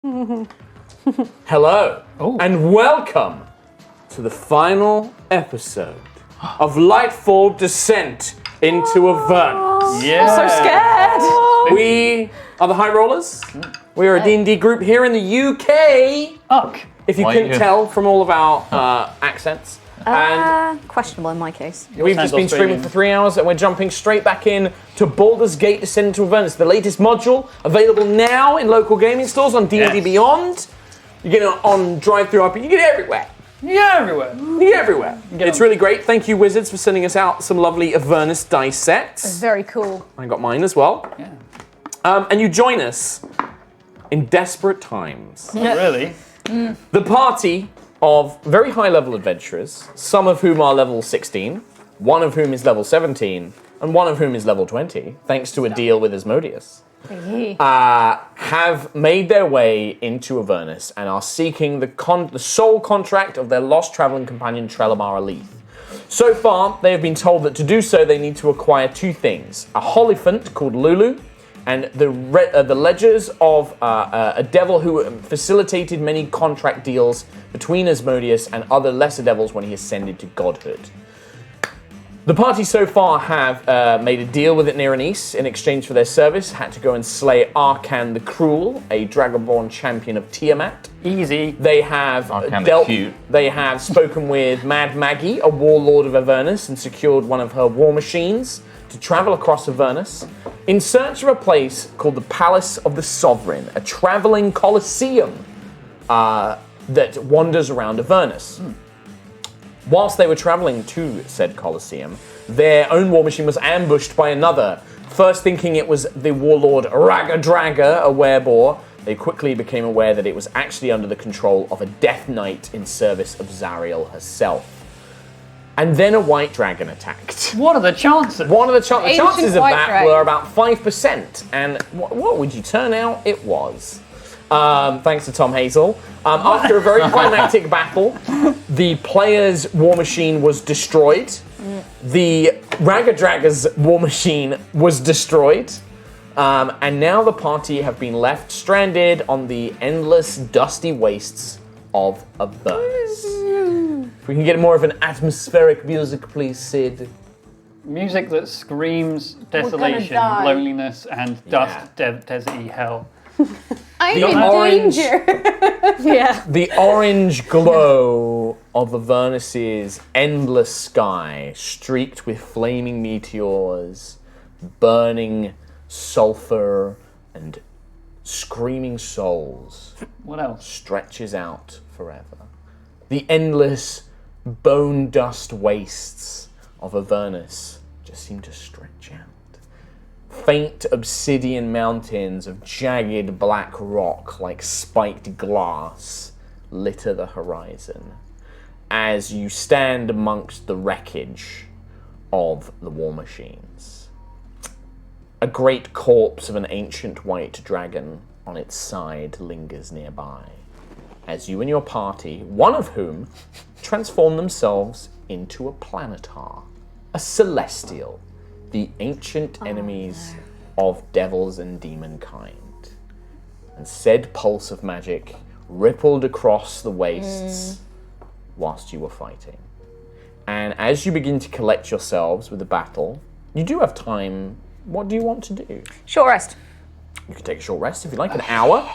Hello, and welcome to the final episode of Lightfall Descent into Avernus. Yeah. I'm so scared. We are the HighRollers. We are a D&D group here in the UK. If you couldn't tell from all of our accents. And questionable in my case. We've just been streaming for 3 hours and we're jumping straight back in to Baldur's Gate Descent into Avernus, the latest module available now in local gaming stores on D&D Beyond. You get it on drive-thru RPG, you get it everywhere. It's really great. Thank you, Wizards, for sending us out some lovely Avernus dice sets. Very cool. I got mine as well. Yeah. And you join us in desperate times. Not really. The party of very high-level adventurers, some of whom are level 16, one of whom is level 17, and one of whom is level 20, thanks to a deal with Asmodeus, have made their way into Avernus and are seeking the sole contract of their lost traveling companion, Trelemara Leith. So far, they have been told that to do so, they need to acquire two things: a Holophant called Lulu, and the ledgers of a devil who facilitated many contract deals between Asmodeus and other lesser devils when he ascended to godhood. The party so far have made a deal with Itniranice in exchange for their service, had to go and slay Arcan the Cruel, a Dragonborn champion of Tiamat. Easy. They have They have spoken with Mad Maggie, a warlord of Avernus, and secured one of her war machines to travel across Avernus in search of a place called the Palace of the Sovereign, a traveling colosseum that wanders around Avernus. Whilst they were traveling to said colosseum, their own war machine was ambushed by another. First thinking it was the warlord Ragadraga, a werebore, they quickly became aware that it was actually under the control of a Death Knight in service of Zariel herself. And then a white dragon attacked. What are the chances? The chances of that were about 5%. And what would you turn out? It was. Thanks to Tom Hazell. After a very climactic battle, the player's war machine was destroyed. The Ragadraga's war machine was destroyed. And now the party have been left stranded on the endless, dusty wastes of Avernus. If we can get more of an atmospheric music, please, Sid. Music that screams desolation, loneliness, and dust, deserty hell. I'm in danger. The orange glow of Avernus's endless sky, streaked with flaming meteors, burning sulfur, and screaming souls. What else? Stretches out forever. The endless bone dust wastes of Avernus just seem to stretch out. Faint obsidian mountains of jagged black rock like spiked glass litter the horizon as you stand amongst the wreckage of the war machines. A great corpse of an ancient white dragon on its side lingers nearby as you and your party, one of whom, transform themselves into a planetar, a celestial, the ancient enemies of devils and demon kind. And said pulse of magic rippled across the wastes whilst you were fighting. And as you begin to collect yourselves with the battle, you do have time. What do you want to do? Short rest. You can take a short rest if you like, an hour.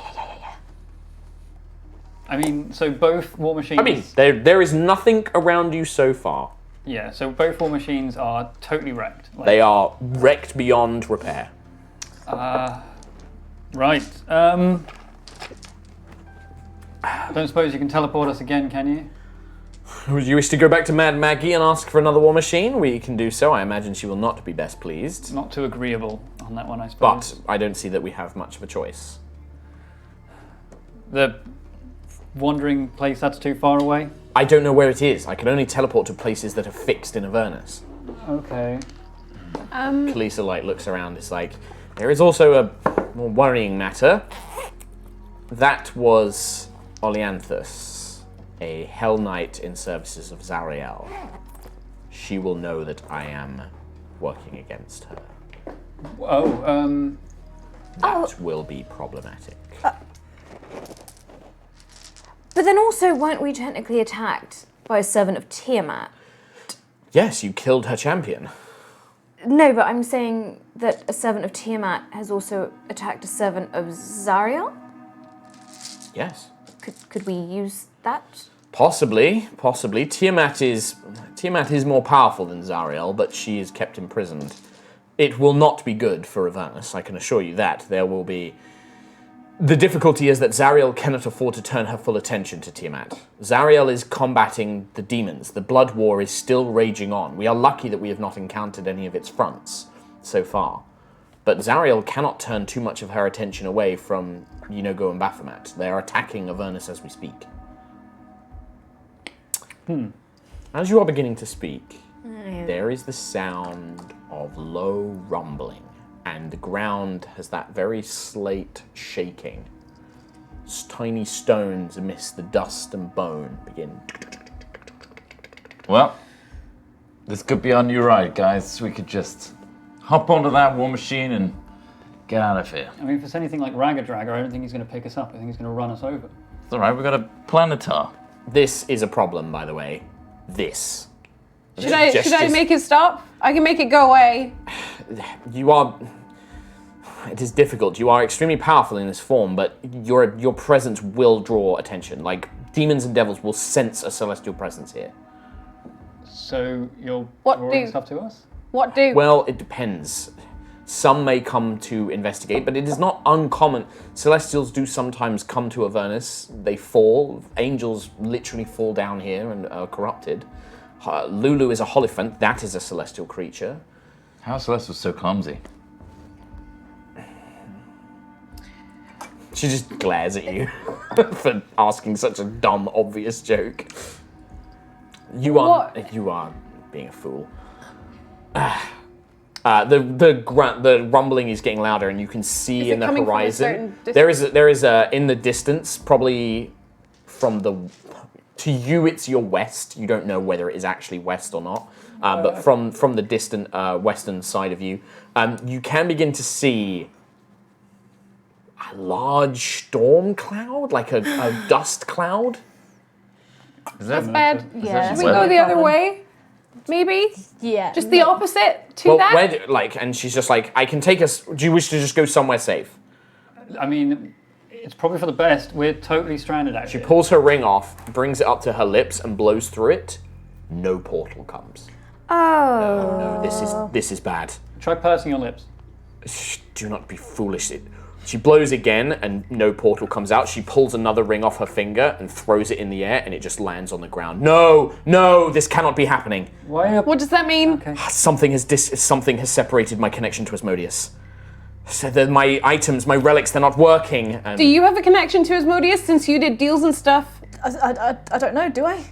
I mean, so both war machines... I mean, there is nothing around you so far. Yeah, so both war machines are totally wrecked. They are wrecked beyond repair. Right. Don't suppose you can teleport us again, can you? Would you wish to go back to Mad Maggie and ask for another war machine? We can do so. I imagine she will not be best pleased. Not too agreeable on that one, I suppose. But I don't see that we have much of a choice. The wandering place that's too far away? I don't know where it is. I can only teleport to places that are fixed in Avernus. Okay. Kalisa looks around. It's like, there is also a more worrying matter. That was Olyanthus, a Hell Knight in services of Zariel. She will know that I am working against her. Oh, That will be problematic. then also, weren't we technically attacked by a servant of Tiamat? Yes, you killed her champion. No, but I'm saying that a servant of Tiamat has also attacked a servant of Zariel? Yes. Could we use that? Possibly. Tiamat is more powerful than Zariel, but she is kept imprisoned. It will not be good for Avernus, I can assure you that. There will be... The difficulty is that Zariel cannot afford to turn her full attention to Tiamat. Zariel is combating the demons. The blood war is still raging on. We are lucky that we have not encountered any of its fronts so far. But Zariel cannot turn too much of her attention away from Gower and Baphomet. They are attacking Avernus as we speak. As you are beginning to speak, there is the sound of low rumbling, and the ground has that very slight shaking. Tiny stones amidst the dust and bone begin. Well, this could be our new ride, guys. We could just hop onto that war machine and get out of here. I mean, if it's anything like Ragga-Dragga, I don't think he's going to pick us up. I think he's going to run us over. It's all right. We've got a planetar. This is a problem, by the way. This. Should I make it stop? I can make it go away. It is difficult. You are extremely powerful in this form, but your presence will draw attention. Like, demons and devils will sense a celestial presence here. So you're What drawing do? stuff to us? What do? Well, it depends. Some may come to investigate, but it is not uncommon. Celestials do sometimes come to Avernus. They fall. Angels literally fall down here and are corrupted. Lulu is a Holophant. That is a celestial creature. How is Celeste so clumsy? She just glares at you for asking such a dumb, obvious joke. You are being a fool. The rumbling is getting louder, and you can see in the horizon. There is in the distance, probably to you it's your west. You don't know whether it is actually west or not, but from the distant western side of you, you can begin to see a large storm cloud, like a dust cloud. That's bad. Yeah. Should we go the other way? Maybe? Yeah. Just the opposite to that? And she's just like, I can take us. Do you wish to just go somewhere safe? I mean, it's probably for the best. We're totally stranded out She here. pulls her ring off, brings it up to her lips, and blows through it. No portal comes. Oh. No, this is bad. Try pursing your lips. Shh, do not be foolish. She blows again, and no portal comes out. She pulls another ring off her finger and throws it in the air, and it just lands on the ground. No, this cannot be happening. What does that mean? Okay. Something has separated my connection to Asmodeus. So that my items, my relics, they're not working. And Do you have a connection to Asmodeus since you did deals and stuff? I don't know, do I?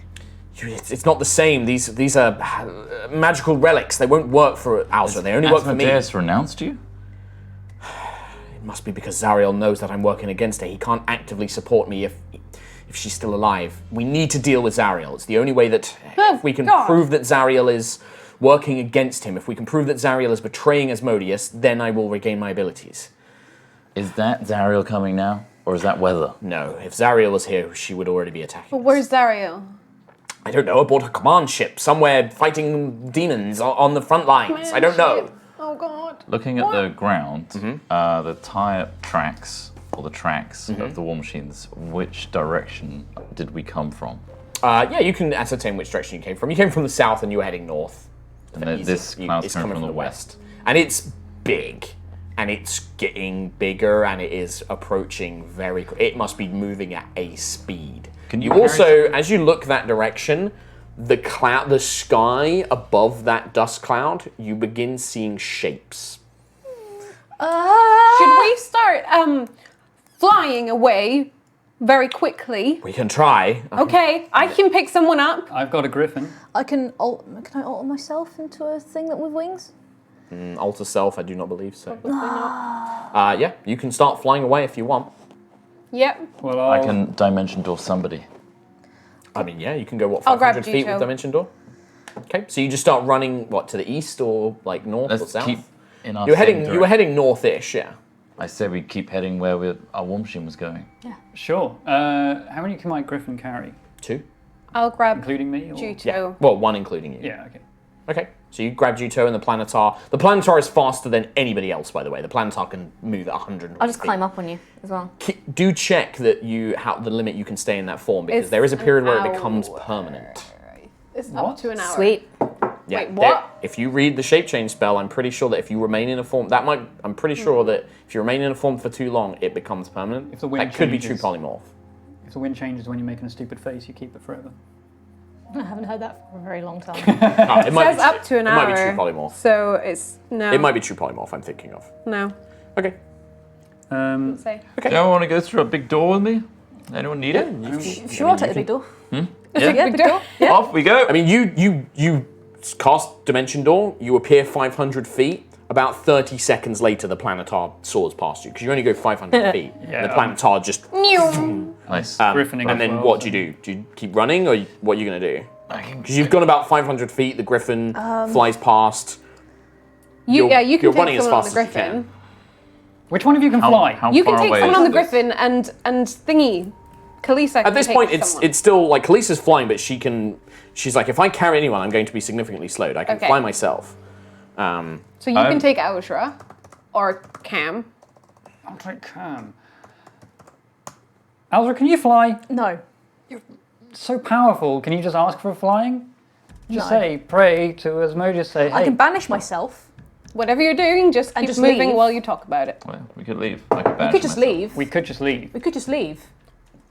It's not the same. These are magical relics. They won't work for Alza. They only work for me. Asmodeus renounced you? It must be because Zariel knows that I'm working against her. He can't actively support me if she's still alive. We need to deal with Zariel. It's the only way that if we can prove that Zariel is working against him, if we can prove that Zariel is betraying Asmodeus, then I will regain my abilities. Is that Zariel coming now? Or is that weather? No, if Zariel was here, she would already be attacking. But where's Zariel? I don't know, aboard a command ship, somewhere fighting demons on the front lines. I don't know. Oh God. Looking at the ground, the tire tracks, or the tracks of the war machines, which direction did we come from? Yeah, you can ascertain which direction you came from. You came from the south and you were heading north. And this cloud's It's coming coming from from the west. And it's big. And it's getting bigger, and it is approaching very quick. It must be moving at a speed. Can you also, as you look that direction, the sky above that dust cloud, you begin seeing shapes. Should we start flying away very quickly? We can try. Okay, I can pick someone up. I've got a griffin. Can I alter myself into a thing that with wings? Alter self, I do not believe so. Probably not. Yeah, you can start flying away if you want. Yep. Well, I can dimension door somebody. I mean, yeah, you can go, I'll grab 500 feet Juto. with Dimension Door? Okay, so you just start running, to the east or, north or Let's south? keep in our You same were heading north-ish, yeah. I said we keep heading where our war machine was going. Sure. How many can my griffin carry? 2. I'll grab Including me? Or? Juto. Yeah. Well, 1 including you. Yeah, okay. Okay. So you grab Juto and the Planetar. The Planetar is faster than anybody else, by the way. The Planetar can move at 100. I'll just climb up on you as well. Do check that the limit you can stay in that form, because It's there is a period where it an becomes hour. permanent. It's What? up to an hour. Sweet. Yeah. Wait, what? If you read the shape change spell, I'm pretty sure that if you remain in a form, I'm pretty sure that if you remain in a form for too long, it becomes permanent. If the wind that could be true changes. polymorph. If the wind changes when you're making a stupid face, you keep it forever. I haven't heard that for a very long time. It It says up to an hour. It might be true polymorph. So it's no. It might be true polymorph I'm thinking of. No. Okay. Say. Do you want to go through a big door with me? Anyone need it? Sure, I'll take the big door. Yeah. Yeah, big door. Yeah. Off we go. I mean, you cast Dimension Door, you appear 500 feet. About 30 seconds later, the Planetar soars past you, because you only go 500 feet. Yeah, And the Planetar just... Nice. Griffining and as then well, what so- do you do? Do you keep running, or what are you going to do? I can Because you've gone about 500 feet, the Griffin flies past. You can you're take running as someone on fast the as you can. Griffin. Which one of you can fly? How You far can take away someone is on the this? Griffin and thingy. Kalisa can At this take point, someone. it's still like Kalisa's flying, but she's like, if I carry anyone, I'm going to be significantly slowed. I can Okay. fly myself. So you can take Auzra or Cam. I'll take Cam. Alzra, can you fly? No. So powerful. Can you just ask for flying? Just No. say, pray to Asmodeus, say, hey. I can banish myself. Whatever you're doing, just keep just moving leave. while you talk about it. Well, we could leave. I could We banish could just myself. leave. We could just leave. We could just leave.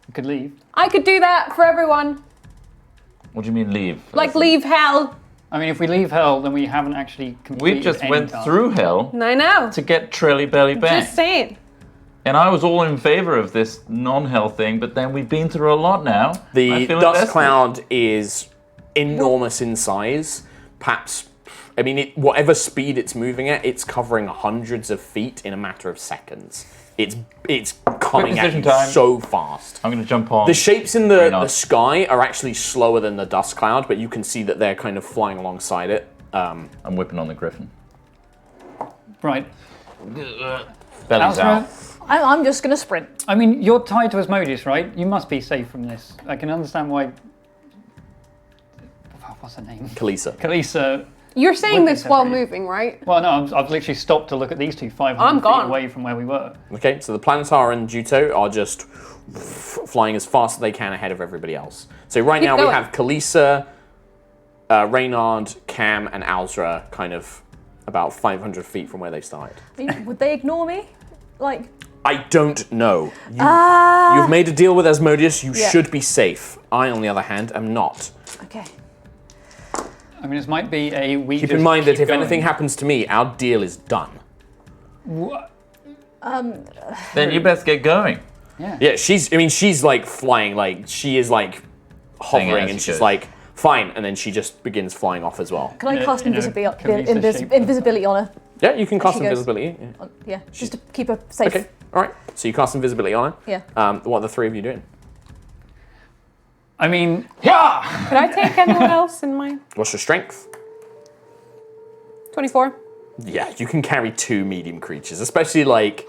We could leave. I could do that for everyone. What do you mean leave? Like leave hell. I mean, if we leave hell, then we haven't actually completed We just any went task. through hell I know. to get Trelly Belly back. Just saying. And I was all in favor of this non-hell thing, but then we've been through a lot now. I The feel dust invested. cloud is enormous in size. Perhaps, I mean, whatever speed it's moving at, it's covering hundreds of feet in a matter of seconds. It's coming at decision you time. so fast. I'm going to jump on. The shapes in Very the nice. sky are actually slower than the dust cloud, but you can see that they're kind of flying alongside it. I'm whipping on the griffin. Right. Belly's Alzra, out. I'm just going to sprint. I mean, you're tied to Asmodeus, right? You must be safe from this. I can understand why... What's her name? Kalisa. Kalisa. You're saying Would be this while separate. moving, right? Well, no, I've literally stopped to look at these two 500 I'm feet gone. away from where we were. Okay, so the Planetar and Juto are just flying as fast as they can ahead of everybody else. So right Keep now we going. have Kalisa, Reynard, Cam, and Alzra kind of about 500 feet from where they started. Would they ignore me? Like, I don't know. You've made a deal with Asmodeus, you Yeah. should be safe. I, on the other hand, am not. okay. I mean, this might be a we Keep just in mind that keep if going. anything happens to me, our deal is done. Then you best get going. Yeah, she's like flying, like she is like hovering, as and she she's goes. like, fine, and then she just begins flying off as well. Can I Yeah, cast you know, Kalisa shape. invisibility on her? Yeah, you can cast she goes. invisibility. Yeah. Yeah, just to keep her safe. Okay, all right. So you cast invisibility on her. Yeah. What are the three of you doing? I mean, Could I take anyone else in my What's your strength? 24? Yeah, you can carry 2 medium creatures, especially like.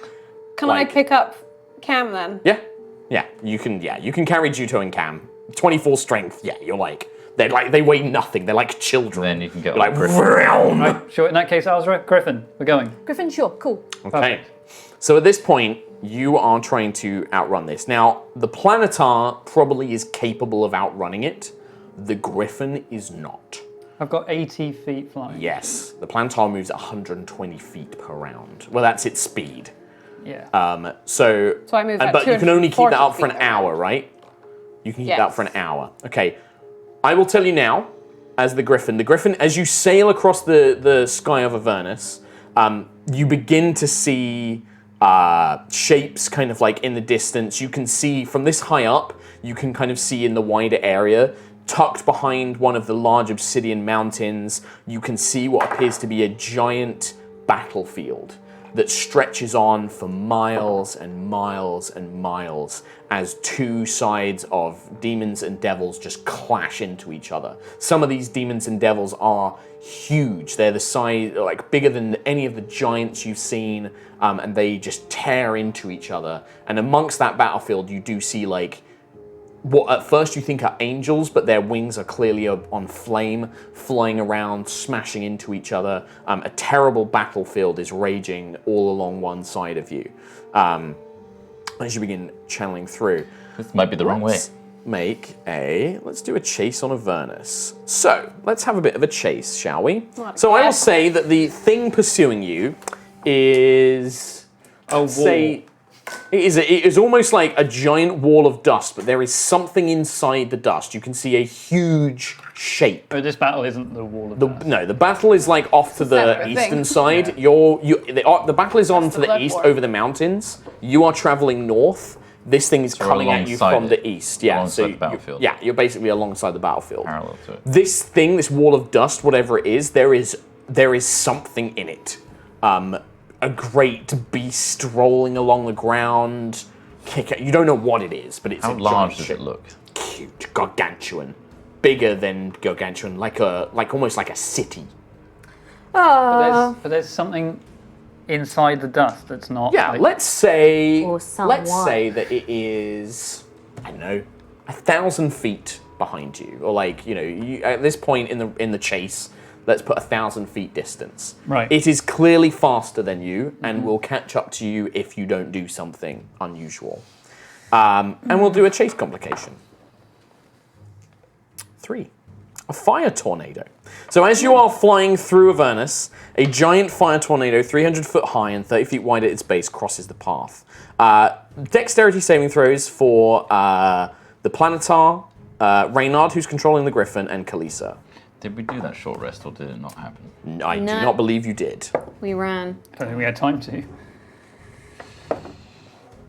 Can Like- I pick up Cam then? Yeah, you can carry Juto and Cam. 24 strength. Yeah, you're like they weigh nothing. They're like children. Then you can get You're on like the griffin. vroom. right, sure, in that case, Alzra, Griffin, we're going. Griffin, sure, cool. Okay. So at this point, you are trying to outrun this. Now, the Planetar probably is capable of outrunning it. The Griffin is not. I've got 80 feet flying. Yes, the Planetar moves at 120 feet per round. Well, that's its speed. Yeah. So I move at but you can only keep that up 240 for an feet per hour, right? You can keep that Yes. for an hour. Okay. I will tell you now, as the Griffin, as you sail across the sky of Avernus, you begin to see shapes kind of like in the distance. You can see from this high up, you can kind of see in the wider area, tucked behind one of the large obsidian mountains, you can see what appears to be a giant battlefield. that stretches on for miles and miles and miles as two sides of demons and devils just clash into each other. Some of these demons and devils are huge. They're the size, like bigger than any of the giants you've seen, and they just tear into each other. And amongst that battlefield, you do see like what at first you think are angels, but their wings are clearly on flame, flying around, smashing into each other. A terrible battlefield is raging all along one side of you. As you begin channeling through. This might be the wrong way. Let's do a chase on Avernus. So, let's have a bit of a chase, shall we? So I will say that the thing pursuing you is... It is almost like a giant wall of dust, but there is something inside the dust. You can see a huge shape. Oh, this battle isn't the wall of dust. No, the battle is like off to the separate eastern thing. side. The battle is on to the east over the mountains. You are traveling north. This thing is we're coming at you alongside from the east. Yeah, alongside the battlefield. You're basically alongside the battlefield. Parallel to it. This wall of dust, whatever it is, there is something in it. A great beast rolling along the ground. You don't know what it is, but it's How a large giant does ship. it look? Cute, gargantuan, bigger than gargantuan, like almost like a city. But there's something inside the dust that's not. Yeah, like, let's say Or someone. that it is, I don't know, 1,000 feet behind you, or like at this point in the chase. Let's put 1,000 feet distance. Right. It is clearly faster than you, and will catch up to you if you don't do something unusual. And we'll do a chase complication. 3. A fire tornado. So as you are flying through Avernus, a giant fire tornado, 300 foot high and 30 feet wide at its base, crosses the path. Dexterity saving throws for the Planetar, Reynard, who's controlling the Griffin, and Kalisa. Did we do that short rest, or did it not happen? I do No. not believe you did. We ran. I don't think we had time to.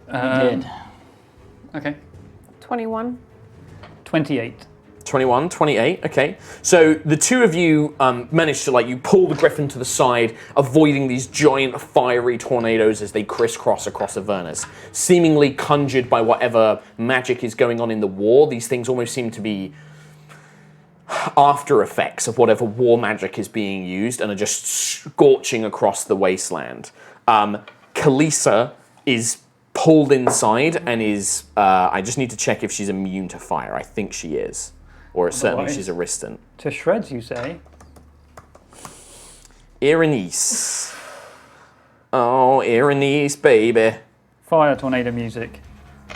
We did. Okay. 21. 28. 21, 28, okay. So the two of you manage to, you pull the Griffin to the side, avoiding these giant fiery tornadoes as they crisscross across Avernus. Seemingly conjured by whatever magic is going on in the war, these things almost seem to be after effects of whatever war magic is being used and are just scorching across the wasteland. Kalisa is pulled inside and is, I just need to check if she's immune to fire. I think she is. Or certainly Otherwise- she's a resistant. To shreds, you say? Irenice. Oh, Irenice, baby. Fire tornado music.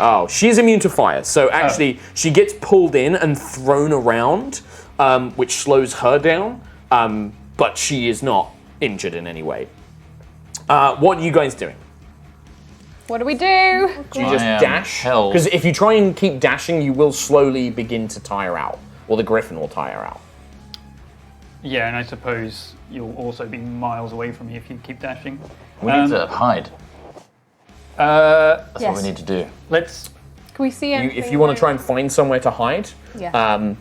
Oh, she's immune to fire. So actually, she gets pulled in and thrown around, which slows her down, but she is not injured in any way. What are you guys doing? What do we do? Do you just I am dash? held. Because if you try and keep dashing, you will slowly begin to tire out, or the Griffin will tire out. Yeah, and I suppose you'll also be miles away from me if you keep dashing. We need to hide. Let's That's what we need to do. Can we see anything? If you want to try and find somewhere to hide, Yeah.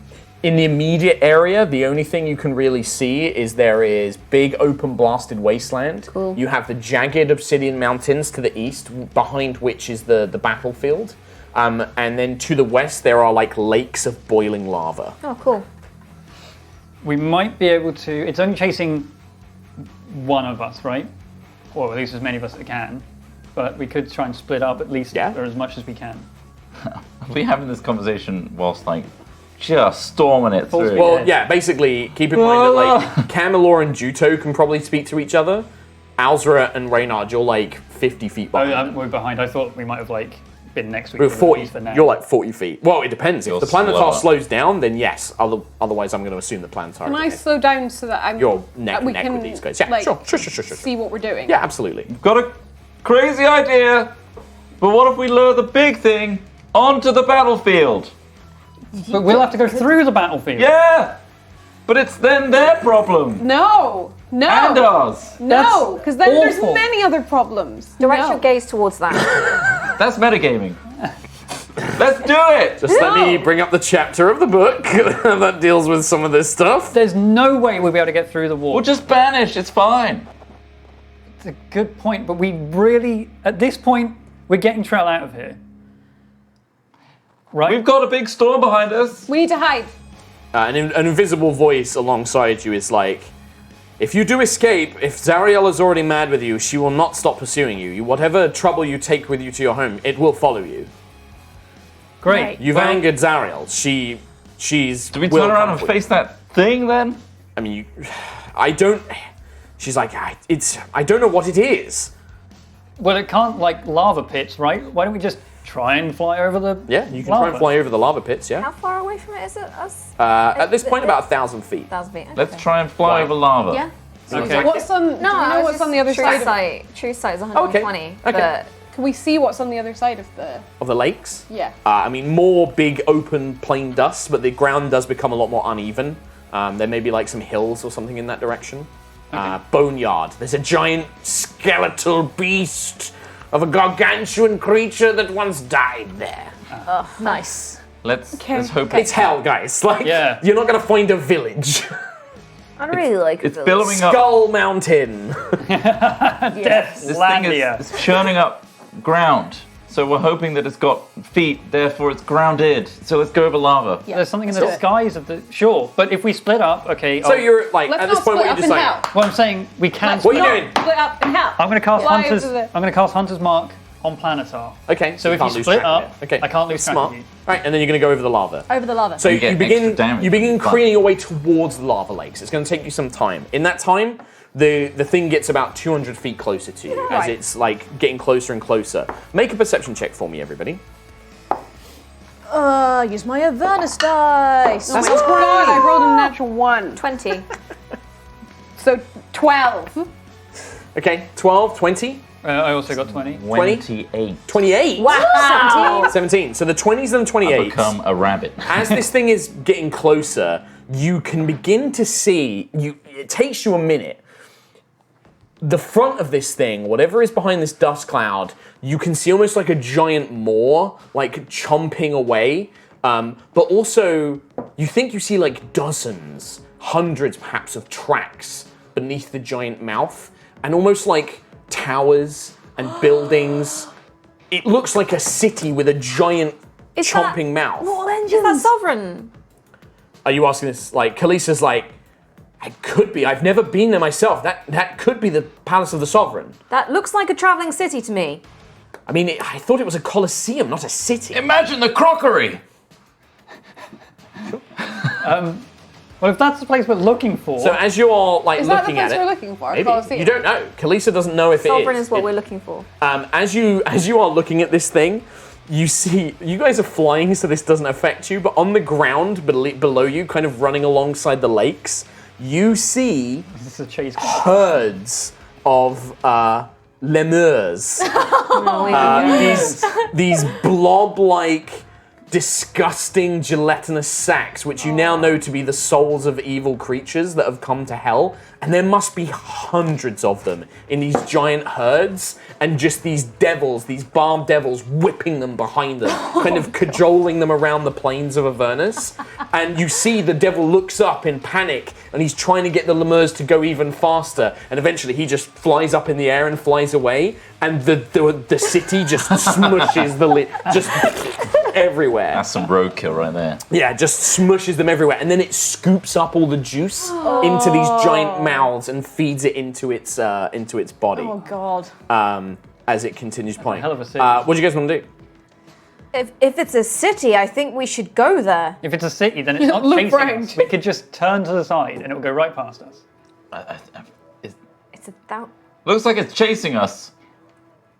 in the immediate area, the only thing you can really see is there is big open blasted wasteland. Cool. You have the jagged obsidian mountains to the east, behind which is the battlefield. And then to the west, there are lakes of boiling lava. Oh, cool. We might be able to. It's only chasing one of us, right? Or at least as many of us as can. But we could try and split up at least, Yeah. or as much as we can. Are we having this conversation whilst just storming it Full through? speed. Well, yeah, basically, keep in mind that Camelor and Juto can probably speak to each other. Alzra and Reynard, you're 50 feet Oh, behind. we're behind. I thought we might have been next week. We're 40. For now. You're 40 feet. Well, it depends. You're If the Planetar slower. slows down, then yes. Otherwise, I'm going to assume the Planetar. Can I slow down so that I'm You're neck we and neck can with these guys. Yeah, sure. see what we're doing? Yeah, absolutely. Got a crazy idea, but what if we lure the big thing onto the battlefield? But we'll have to go through the battlefield. Yeah, but it's then their problem No. No. and ours. No, because then awful. there's many other problems. Direct No. your gaze towards that. That's metagaming. Let's do it. Just let me bring up the chapter of the book that deals with some of this stuff. There's no way we'll be able to get through the wall. We'll just banish. It's fine. It's a good point, but we really, at this point, we're getting Trott out of here. Right? We've got a big storm behind us. We need to hide. An invisible voice alongside you is like, if you do escape, if Zariel is already mad with you, she will not stop pursuing you. Whatever trouble you take with you to your home, it will follow you. Great. You've angered Zariel. She's. Do we turn around and face that thing then? I mean, I don't. She's like, I don't know what it is. Well, it can't, like, lava pits, right? Why don't we just try and fly over the Yeah, you can lava? try and fly over the lava pits. How Yeah. far away from it is it? Us? At this point, about 1,000 feet. 1,000 feet. Let's okay. try and fly Why? over lava. Yeah. Okay. What's on? do you know what's on the other side? True sight is 120. Okay. But Can we see what's on the other side of the? Of the lakes. Yeah. I mean, more big open plain dust, but the ground does become a lot more uneven. There may be like some hills or something in that direction. Boneyard. There's a giant skeletal beast of a gargantuan creature that once died there. Nice. Let's hope It's hell, guys. Like, Yeah. you're not gonna find a village. I'd really like it's a village. billowing up. Skull Mountain. Death This thing Landia. is churning up ground. So we're hoping that it's got feet, therefore it's grounded. So let's go over lava. There's something in the skies of the... Sure, but if we split up, okay... So you're like, Let's at this not point, what split are up you in deciding? hell. Well, I'm saying we can What are split you up. doing? Split up in hell. I'm going to cast Fly Hunter's... over the- I'm going to cast Hunter's Mark on Planetar. Okay. So if can't you lose split track of up, it. Okay. I can't lose track Smart. of you. Right, and then you're gonna go over the lava. Over the lava. So You get you begin extra damage. you begin Fun. creating your way towards the lava lakes. It's going to take you some time. In that time, the thing gets about 200 feet closer to you as Right. it's like getting closer and closer. Make a perception check for me, everybody. Use my Avernus dice. Oh my god! I rolled a natural 1. 20. So 12. Okay, 12, 20, I also got 20. 28. 28. Wow! 17. So the 20s and the 28s. Become a rabbit. As this thing is getting closer, you can begin to see. It takes you a minute. The front of this thing, whatever is behind this dust cloud, you can see almost like a giant maw, like chomping away. But also, you think you see like dozens, hundreds perhaps of tracks beneath the giant mouth, and almost like towers and buildings. It looks like a city with a giant chomping mouth. Is that sovereign? Are you asking this? Like, Kalisa's like, it could be. I've never been there myself. That could be the Palace of the Sovereign. That looks like a traveling city to me. I mean, I thought it was a coliseum, not a city. Imagine the crockery! Well, if that's the place we're looking for... So as you're like Is that the looking place at we're it, looking for? maybe Colosseum? you don't know. Kalisa doesn't know if Sovereign it is what we're looking for. As you are looking at this thing, you see you guys are flying, so this doesn't affect you. But on the ground below you, kind of running alongside the lakes, you see This is a chase. herds of lemurs. These blob-like, disgusting gelatinous sacks, which you now know to be the souls of evil creatures that have come to hell. And there must be hundreds of them in these giant herds, and just these devils, these barbed devils, whipping them behind them, kind of cajoling them around the plains of Avernus. And you see the devil looks up in panic, and he's trying to get the lemurs to go even faster. And eventually he just flies up in the air and flies away, and the city just smushes just everywhere. That's some roadkill right there. Yeah, just smushes them everywhere, and then it scoops up all the juice into these giant mouths and feeds it into its body. Oh god. As it continues playing. hell of a city. What do you guys want to do? If it's a city, I think we should go there. If it's a city, then it's not Look chasing round. us. We could just turn to the side and it will go right past us. It's a thou. Looks like it's chasing us.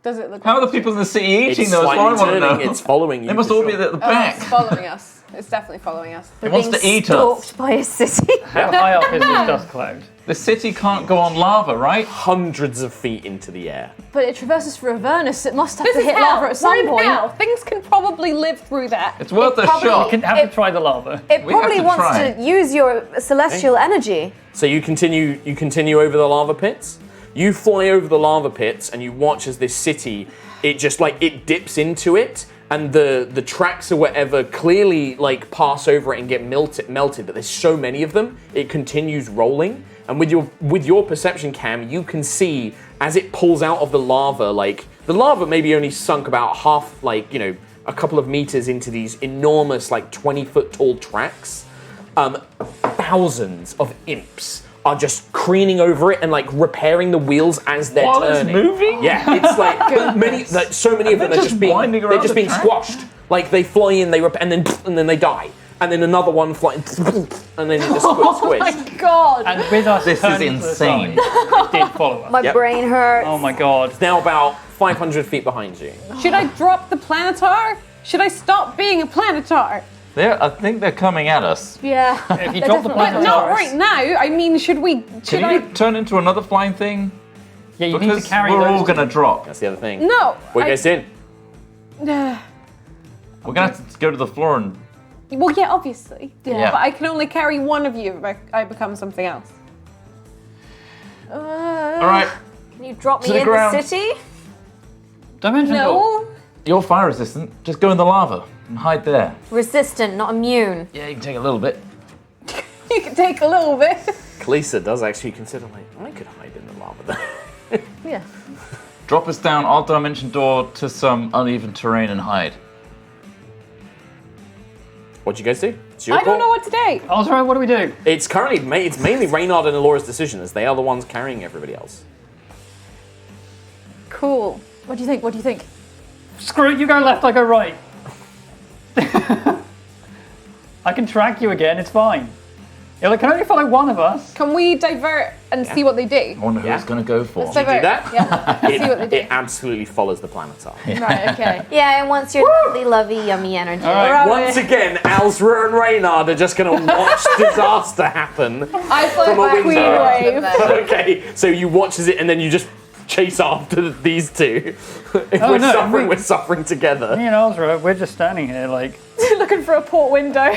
Does it look How are like the people in the city eating It's those? I slightly want to turning, know. it's following you. They must for all sure. be at the it's back. following us. It's definitely following us. It wants to eat us. Stalked by a city. How high up is this dust cloud? The city can't go on lava, right? Hundreds of feet into the air. But it traverses through Avernus. It must have This to is hit hell. lava at We're some in point. hell. Things can probably live through that. It's worth a probably shot. You have to try the lava. It We have probably to wants try. to use your celestial energy. So you continue over the lava pits. You fly over the lava pits and you watch as this city, it just like it dips into it, and the tracks or whatever clearly like pass over it and get melted. But there's so many of them, it continues rolling. And with your perception cam, you can see as it pulls out of the lava, like the lava maybe only sunk about half, like, you know, a couple of meters into these enormous, like 20-foot tall tracks. Thousands of imps are just careening over it and like repairing the wheels as they're turning. It's moving? Yeah, it's like so many of them are just being squashed. Like they fly in, they and then they die. And then another one flying, and then it just squish. Oh my god! And with us, This is insane. It did follow us. My brain hurts. Oh my god! It's now about 500 feet behind you. Should I drop the planetar? Should I stop being a planetar? I think they're coming at us. Yeah. If you drop the planet, Not right now. I mean, should Can you turn into another flying thing? Yeah, you need Because to carry we're those. all going to drop. That's the other thing. No. What are you guys doing? We're going to have to go to the floor and... Well, yeah, obviously. Yeah. But I can only carry one of you if I become something else. All right. Can you drop To me the in ground. the city? Dimension door. No. You're fire resistant. Just go in the lava and hide there. Resistant, not immune. Yeah, you can take a little bit. You can take a little bit. Kalisa does actually consider, like, I could hide in the lava there. Yeah. Drop us down our dimension door to some uneven terrain and hide. What'd you guys do? It's your I don't call. know what to do. Alzra, what do we do? It's currently, it's mainly Reynard and Alora's decision, as they are the ones carrying everybody else. Cool. What do you think? What do you think? Screw it, you go left, I go right. I can track you again, it's fine. Yeah, it can only follow one of us. Can we divert and see what they do? I wonder who Yeah. it's going to go for. Let's divert. Do that? Yeah. See what they do. It absolutely follows the planetar. Right, okay. Yeah, and once your lovely, lovey, yummy energy. All right. Once again, Alzra and Reynard are just going to watch disaster happen. I fly From a back queen window. wave. Okay, so you watch as it, and then you just chase after these two. If Oh, we're no, suffering, we're suffering together. Me and Alzra, we're just standing here like... Looking for a port window.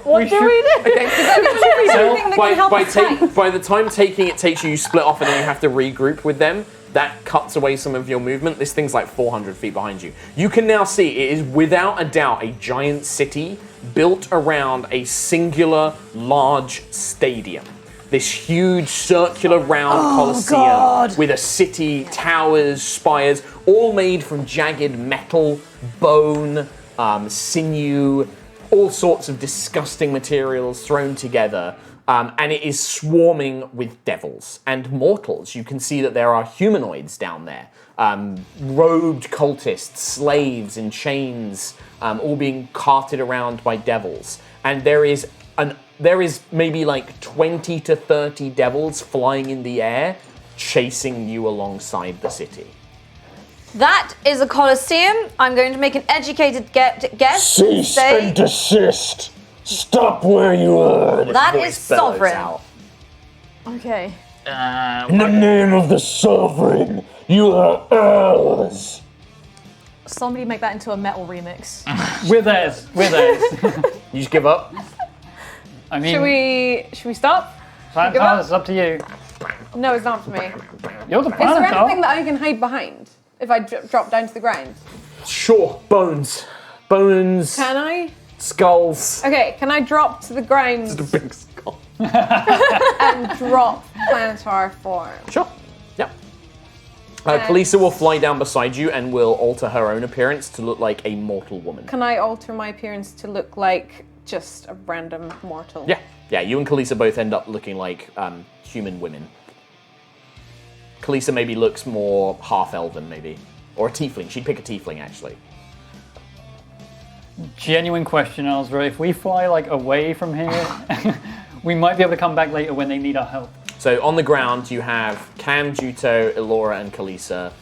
What We do should- we do? Everything that can help us fight. By the time it takes you, you split off and then you have to regroup with them. That cuts away some of your movement. This thing's like 400 feet behind you. You can now see it is without a doubt a giant city built around a singular large stadium. This huge circular round coliseum with a city, towers, spires, all made from jagged metal, bone, sinew, all sorts of disgusting materials thrown together. And it is swarming with devils and mortals. You can see that there are humanoids down there. Robed cultists, slaves in chains, all being carted around by devils. And there is maybe like 20 to 30 devils flying in the air, chasing you alongside the city. That is a coliseum. I'm going to make an educated guess. Cease and desist. Stop where you are. That is Voice bellows sovereign. out. Okay. In the name of the sovereign, you are ours. Somebody make that into a metal remix. We're theirs, we're theirs. You just give up? I mean, Should we stop? Planetar, it's up to you. No, it's not for me. You're the Is there anything Planetar. that I can hide behind if I drop down to the ground? Sure, bones. Bones, Can I? skulls. Okay, can I drop to the ground A big skull. and drop planetar form? Sure. Yep. Kalisa will fly down beside you and will alter her own appearance to look like a mortal woman. Can I alter my appearance to look like just a random mortal? Yeah, you and Kalisa both end up looking like human women. Kalisa maybe looks more half-elven, maybe. Or a tiefling. She'd pick a tiefling, actually. Genuine question, Alzra. If we fly like away from here, we might be able to come back later when they need our help. So on the ground, you have Cam, Juto, Elora, and Kalisa.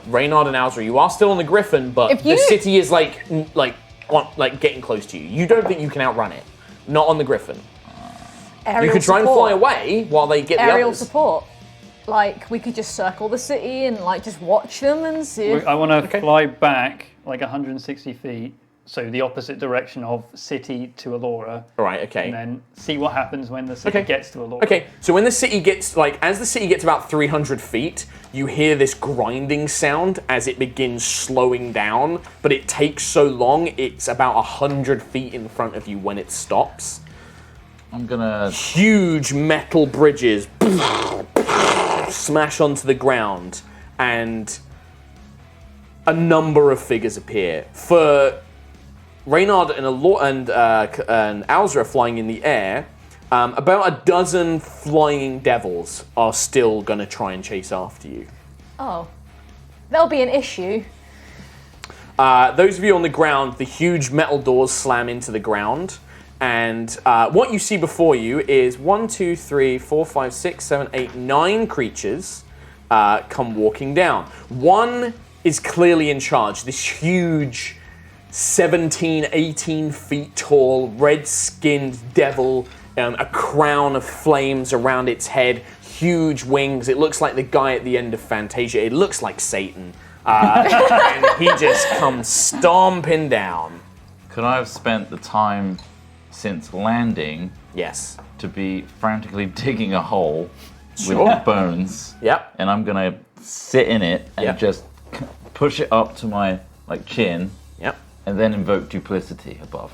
Reynard and Alzra, you are still on the Griffin, but If you- the city is like getting close to you. You don't think you can outrun it. Not on the Griffin. Aerial You could try and support. fly away while they get the Aerial others. support. Like, we could just circle the city and, like, just watch them and see if... I want to fly back like 160 feet, so the opposite direction of city to Elora, All right, okay. and then see what happens when the city Okay. gets to Elora. Okay, so when the city gets, as the city gets about 300 feet, you hear this grinding sound as it begins slowing down, but it takes so long, it's about 100 feet in front of you when it stops. I'm gonna... Huge metal bridges smash onto the ground, and a number of figures appear. For Reynard and Alzra flying in the air, about a dozen flying devils are still going to try and chase after you. Oh. That'll be an issue. Those of you on the ground, the huge metal doors slam into the ground, and what you see before you is 1, 2, 3, 4, 5, 6, 7, 8, 9 creatures come walking down. One is clearly in charge, this huge 17, 18 feet tall, red-skinned devil, a crown of flames around its head, huge wings. It looks like the guy at the end of Fantasia. It looks like Satan. And he just comes stomping down. Could I have spent the time since landing Yes. to be frantically digging a hole with bones? Yep. And I'm gonna sit in it and Yep. just push it up to my chin, Yep. and then invoke duplicity above,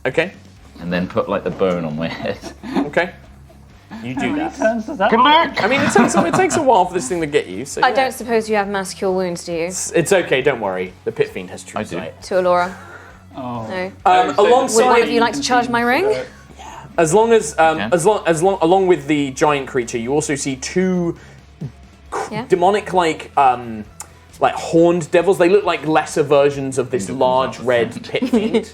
Okay. and then put the bone on my head. Okay. You do that. Turns does that? I mean, it takes a while for this thing to get you. So I yeah. don't suppose you have mass cure wounds, do you? It's okay. Don't worry. The Pit Fiend has true I do. sight. To Alora? Oh. No. Alongside, Would one of you like to charge my ring? as long as Okay. along with the giant creature, you also see two Yeah. demonic like horned devils. They look like lesser versions of this large red Pit Fiend.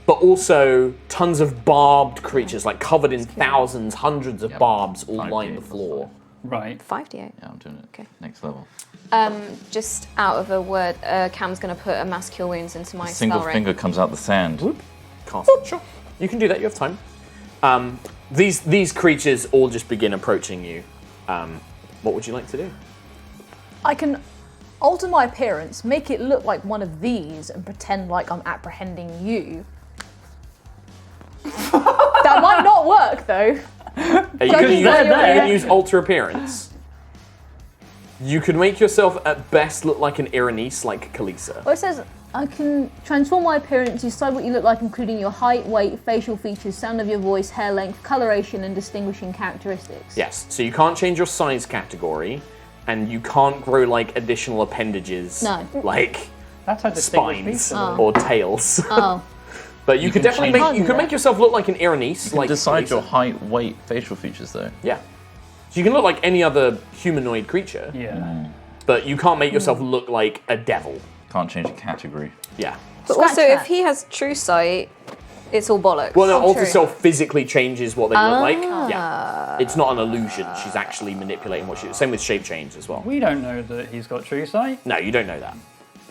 But also tons of barbed creatures, like covered in thousands, hundreds of barbs all 5d line the plus floor. Right. 5d8. Yeah, I'm doing it. Okay. Next level. Just out of a word, Cam's going to put a mass cure wounds into my Single spell finger ring. comes out the sand. Cast. Sure. You can do that, you have time. These creatures all just begin approaching you. What would you like to do? I can alter my appearance, make it look like one of these, and pretend like I'm apprehending you. That might not work, though. You can use alter appearance. You can make yourself at best look like an Irenaeus, like Kalisa. Well, it says I can transform my appearance, decide what you look like, including your height, weight, facial features, sound of your voice, hair length, coloration, and distinguishing characteristics. Yes, so you can't change your size category, and you can't grow additional appendages, No. like That's how distinguished spines features. or tails. Oh. But you could can definitely change- make you can make yourself look like an Irenaeus, You like decide Kalisa. your height, weight, facial features though. Yeah. So you can look like any other humanoid creature, Yeah. but you can't make yourself look like a devil. Can't change the category. Yeah. But Scratch also, that. if he has true sight, it's all bollocks. Well, no, Alter true. Self physically changes what they look like. Yeah. It's not an illusion. She's actually manipulating what she... Same with shape change as well. We don't know that he's got true sight. No, you don't know that.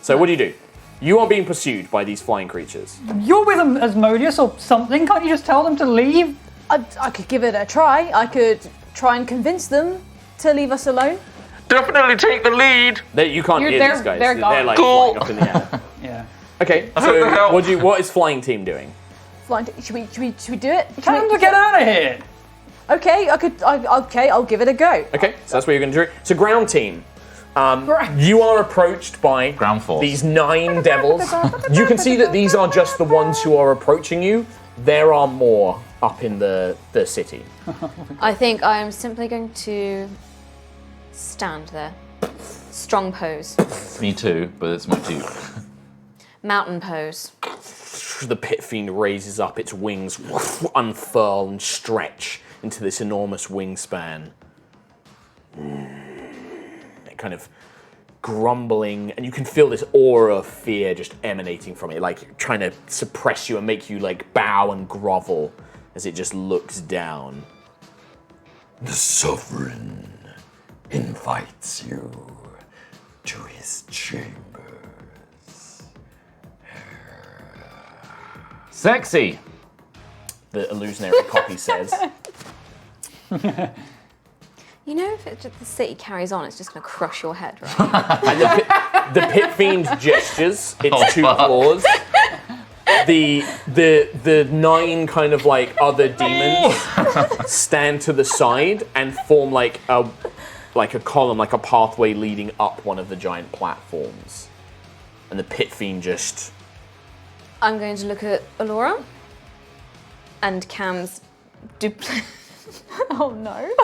So what do? You are being pursued by these flying creatures. You're with Asmodeus or something. Can't you just tell them to leave? I could give it a try. I could try and convince them to leave us alone. Definitely take the lead. You can't hear They're- these guys. they're gone. like Cool. flying up in the air. Yeah. Okay, the so hell? what is flying team doing? Flying should we do it? Tell them to get out of here. Okay, okay, I'll give it a go. Okay, so that's what you're going to do. So ground team, you are approached by Ground force. these 9 devils. You can see that these are just the ones who are approaching you. There are more up in the city. I think I am simply going to stand there. Strong pose. Me too, but it's my too. Mountain pose. The Pit Fiend raises up its wings, unfurl and stretch into this enormous wingspan. Kind of grumbling, and you can feel this aura of fear just emanating from it, like trying to suppress you and make you bow and grovel as it just looks down. The Sovereign invites you to his chambers. Sexy. The illusionary copy says. You know, if the city carries on, it's just going to crush your head, right? And the Pit Fiend gestures its 2 claws. The 9 kind of other demons stand to the side and form a column, like a pathway leading up one of the giant platforms. And the Pit Fiend just... I'm going to look at Alora and Cam's Oh no.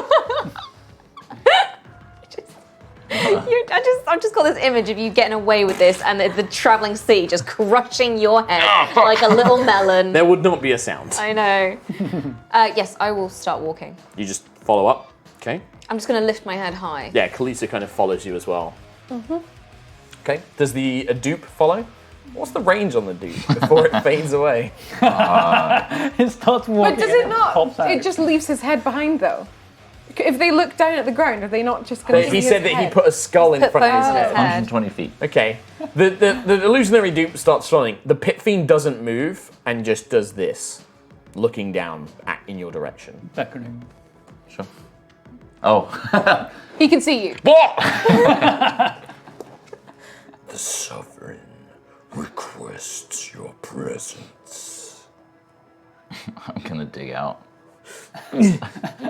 I've just got this image of you getting away with this and the travelling sea just crushing your head like a little melon. There would not be a sound. I know. Yes, I will start walking. You just follow up. Okay. I'm just going to lift my head high. Yeah, Kalisa kind of follows you as well. Okay. Does the dupe follow? What's the range on the dupe before it fades away? It starts walking. But does it pops not? out. It just leaves his head behind, though. If they look down at the ground, are they not just going to see He his said that he head? put a skull in Put front of his bones in his head. head. 120 feet. Okay. The illusionary dupe starts running. The pit fiend doesn't move and just does this, looking down in your direction. Beckoning. Sure. Oh. He can see you. The sovereign requests your presence. I'm gonna dig out.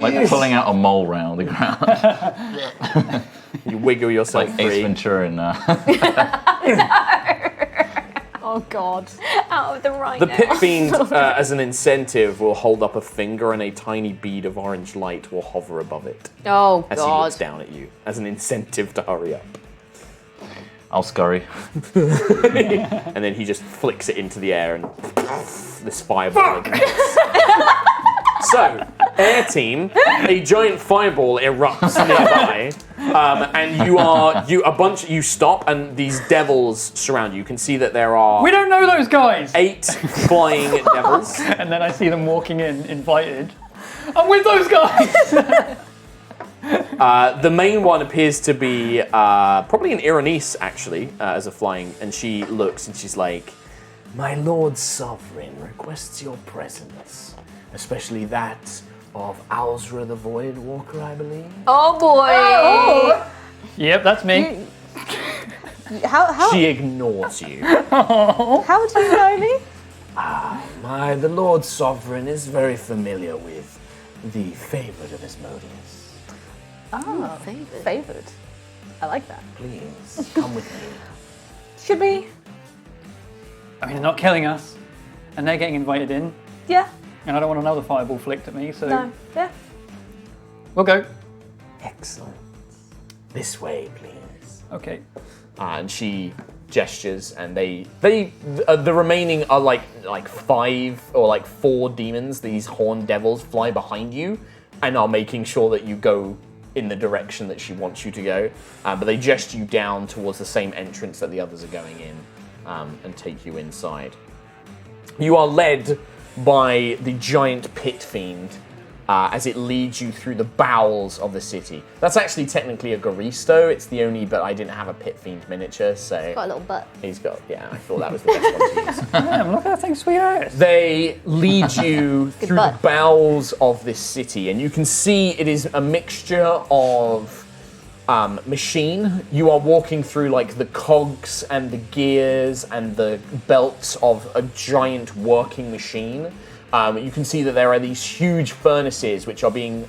Like pulling out a mole round the ground. You wiggle yourself Like Ace free. Ventura in Oh, God. Out of the rhino. The pit fiend, as an incentive, will hold up a finger and a tiny bead of orange light will hover above it Oh, as he God. looks down at you, as an incentive to hurry up. I'll scurry. And then he just flicks it into the air and this fireball ignites. So, air team, a giant fireball erupts nearby, and you stop, and these devils surround you. You can see that there are We don't know those guys! 8 flying devils. And then I see them walking in, invited. I'm with those guys! The main one appears to be probably an Irenaeus, actually, as a flying, and she looks and she's like, My Lord Sovereign requests your presence, especially that of Alzra the Void Walker, I believe. Oh, boy. Yep, that's me. How she ignores you. how do you know me? The Lord Sovereign is very familiar with the favorite of Asmodeus. Oh, favoured. I like that. Please, come with me. Should we? I mean, they're not killing us. And they're getting invited in. Yeah. And I don't want another fireball flicked at me, so No. Yeah. we'll go. Excellent. This way, please. Okay. And she gestures, and the remaining are like 5 or like 4 demons. These horned devils fly behind you, and are making sure that you go in the direction that she wants you to go. But they gesture you down towards the same entrance that the others are going in, and take you inside. You are led by the giant pit fiend as it leads you through the bowels of the city. That's actually technically a Garisto. It's the only, but I didn't have a pit fiend miniature, so Got a little butt. he's got. Yeah, I thought that was the best one to use. Damn, look at that thing's sweet ass. They lead you through the butt. bowels of this city, and you can see it is a mixture of machine. You are walking through like the cogs and the gears and the belts of a giant working machine. You can see that there are these huge furnaces which are being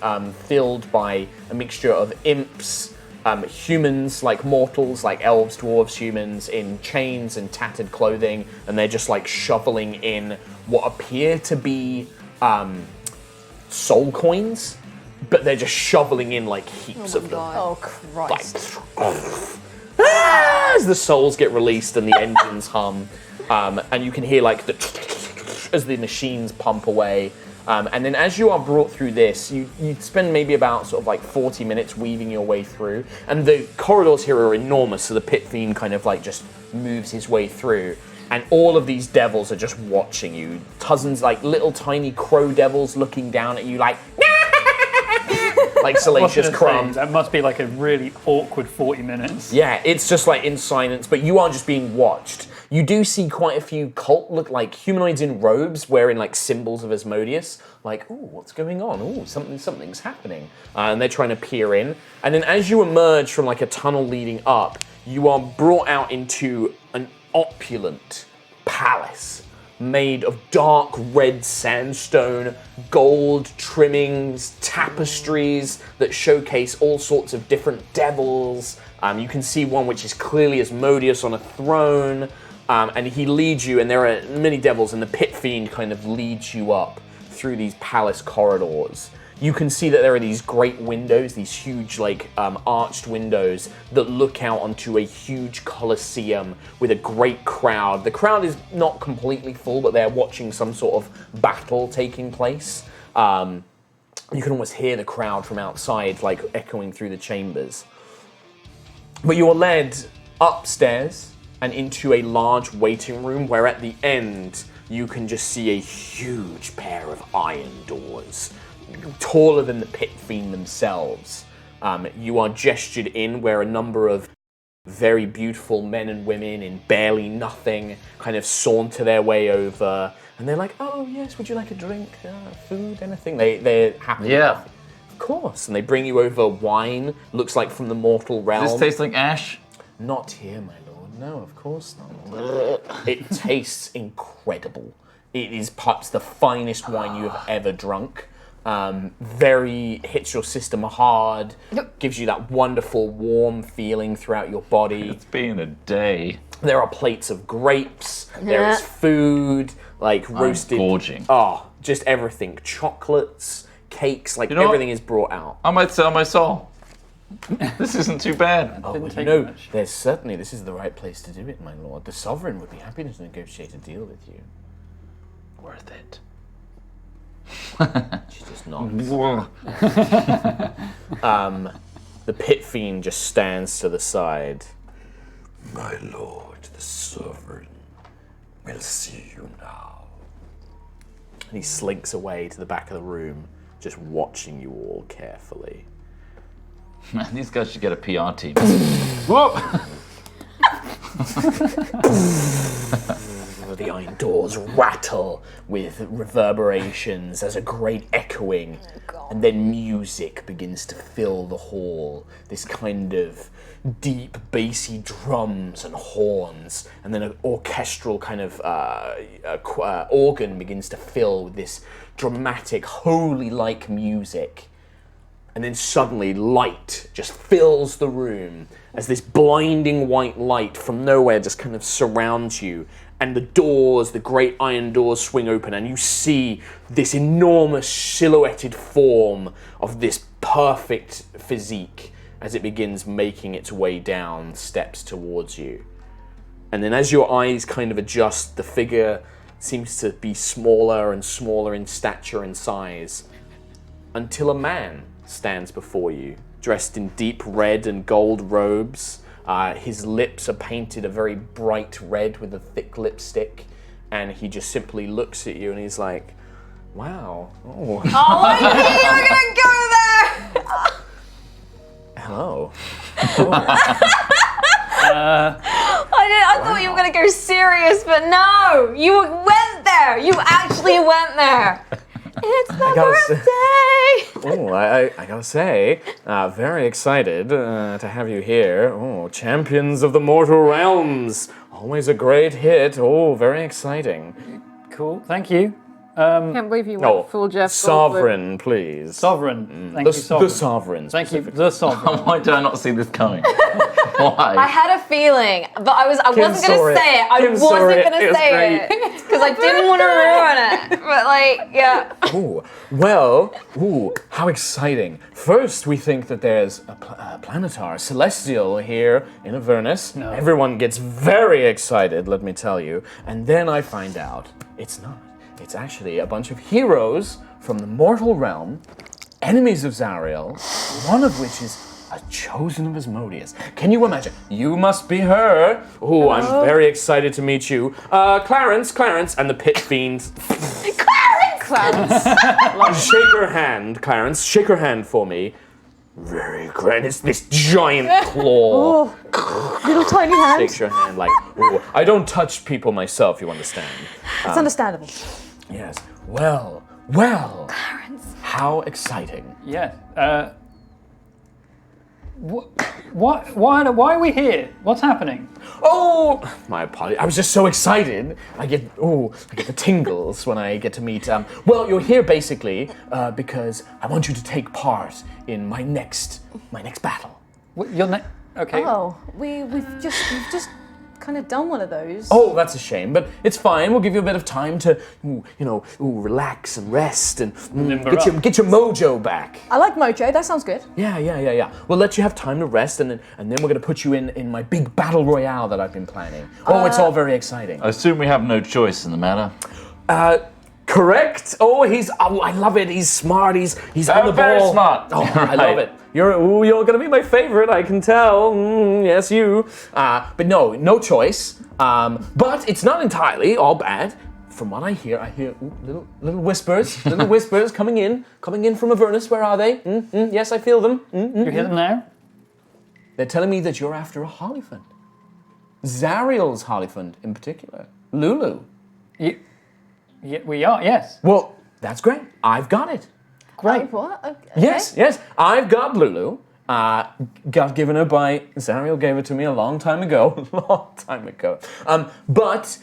filled by a mixture of imps, humans like mortals, like elves, dwarves, humans in chains and tattered clothing, and they're just like shoveling in what appear to be soul coins, but they're just shoveling in like heaps of them. Oh Christ. As the souls get released and the engines hum, and you can hear like as the machines pump away. And then as you are brought through this, you spend maybe about sort of like 40 minutes weaving your way through. And the corridors here are enormous, so the pit fiend kind of like just moves his way through. And all of these devils are just watching you. Dozens, like little tiny crow devils looking down at you like, like Salacious Crumb. That must be like a really awkward 40 minutes. Yeah, it's just like in silence, but you are just being watched. You do see quite a few cult look like humanoids in robes wearing like symbols of Asmodeus. Like, ooh, what's going on? Ooh, something's happening. And they're trying to peer in. And then as you emerge from like a tunnel leading up, you are brought out into an opulent palace made of dark red sandstone, gold trimmings, tapestries that showcase all sorts of different devils. You can see one which is clearly Asmodeus on a throne, and he leads you, and there are many devils, and the pit fiend kind of leads you up through these palace corridors. you can see that there are these great windows, these huge, like, arched windows that look out onto a huge coliseum with a great crowd. The crowd is not completely full, but they're watching some sort of battle taking place. You can almost hear the crowd from outside, like, echoing through the chambers. But you're led upstairs and into a large waiting room where at the end you can just see a huge pair of iron doors, taller than the pit fiend themselves. You are gestured in where a number of very beautiful men and women in barely nothing kind of saunter their way over, and they're like, "Oh yes, would you like a drink, food, anything?" They're happy. Yeah. Of course, and they bring you over wine. Looks like from the mortal realm. Does this taste like ash? Not here, my lord. No, of course not. It tastes incredible. It is perhaps the finest wine you have ever drunk. Very hits your system hard. Gives you that wonderful warm feeling throughout your body. It's been a day. There are plates of grapes. There is food, like roasted. Gorging. Oh, just everything. Chocolates, cakes, like everything is brought out. I might sell my soul. This isn't too bad. Oh, Didn't well, take you know, much. there's certainly, this is the right place to do it, my lord. The sovereign would be happy to negotiate a deal with you. Worth it. She just nods. The pit fiend just stands to the side. My lord, the sovereign will see you now. And he slinks away to the back of the room, just watching you all carefully. Man, these guys should get a PR team. Whoa! The iron doors rattle with reverberations as a great echoing, and then music begins to fill the hall. This kind of deep, bassy drums and horns, and then an orchestral kind of organ begins to fill with this dramatic, holy-like music. And then suddenly light just fills the room as this blinding white light from nowhere just kind of surrounds you. And the doors, the great iron doors swing open, and you see this enormous silhouetted form of this perfect physique as it begins making its way down steps towards you. And then as your eyes kind of adjust, the figure seems to be smaller and smaller in stature and size, until a man stands before you, dressed in deep red and gold robes. His lips are painted a very bright red with a thick lipstick, and he just simply looks at you and he's like, "Wow, oh, I knew you were gonna go there! hello." I thought you were gonna go serious, but no! You went there! You actually went there! It's my birthday! Oh, I gotta say, very excited to have you here. Oh, champions of the mortal realms. Always a great hit. Oh, very exciting. Cool, thank you. Can't believe you went full Jeff Sovereign, please. Sovereign. Thank you, Sovereign. The sovereigns. Thank you, the Sovereign. Why did I not see this coming? Why? I had a feeling, but I wasn't gonna say it. I wasn't gonna say it because I didn't want to ruin it. But like, yeah. Ooh, how exciting. First, we think that there's a planetar, celestial here in Avernus. No. Everyone gets very excited, let me tell you. And then I find out it's not. It's actually a bunch of heroes from the mortal realm, enemies of Zariel, one of which is a chosen of Asmodeus. Can you imagine? You must be her. Oh, I'm very excited to meet you. Clarence, and the pit fiend. Clarence! Shake her hand, Clarence. Shake her hand for me. Very grand. It's this giant claw. Little tiny hands. Shakes your hand like, ooh. I don't touch people myself, you understand. It's understandable. Yes. Well. Clarence. How exciting. Yeah. Why are we here? What's happening? Oh, my apologies. I was just so excited. I get the tingles when I get to meet. Well, you're here basically because I want you to take part in my next battle. Okay. Oh, we've just kind of done one of those. Oh, that's a shame, but it's fine. We'll give you a bit of time to, relax and rest and get your mojo back. I like mojo. That sounds good. Yeah. We'll let you have time to rest, and then we're going to put you in my big battle royale that I've been planning. Oh, it's all very exciting. I assume we have no choice in the matter. Correct. Oh, I love it. He's smart. He's on the ball. Very smart. Oh, I love it. You're going to be my favorite. I can tell. Yes, you. But no choice. But it's not entirely all bad. From what I hear little whispers, coming in from Avernus. Where are they? Yes, I feel them. You hear them now? They're telling me that you're after a Hollyphant. Zariel's Hollyphant in particular. Lulu. Yeah, we are, yes. Well, that's great. Long got it. Great. What? Okay. Yes. I've got Lulu. Got given her by Zariel. Gave it to me a long time ago. But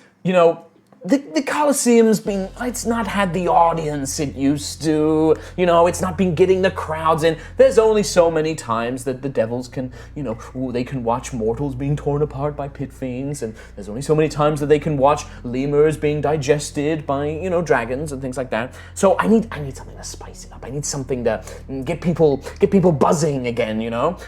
the Colosseum's it's not had the audience it used to. It's not been getting the crowds in. There's only so many times that the devils can, they can watch mortals being torn apart by pit fiends, and there's only so many times that they can watch lemurs being digested by, dragons and things like that. So I need something to spice it up. I need something to get people buzzing again,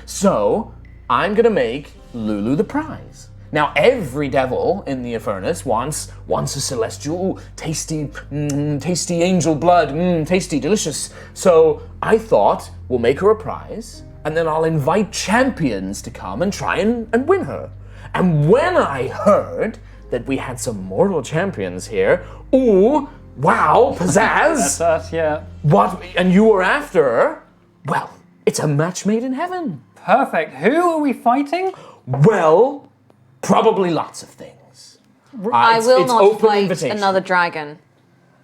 So I'm gonna make Lulu the prize. Now, every devil in the Avernus wants a celestial, tasty angel blood, tasty, delicious. So I thought we'll make her a prize, and then I'll invite champions to come and try and win her. And when I heard that we had some mortal champions here, ooh, wow, pizzazz! That's us, yeah. What? And you were after her? Well, it's a match made in heaven. Perfect. Who are we fighting? Well, probably lots of things. I will not open fight invitation. another dragon.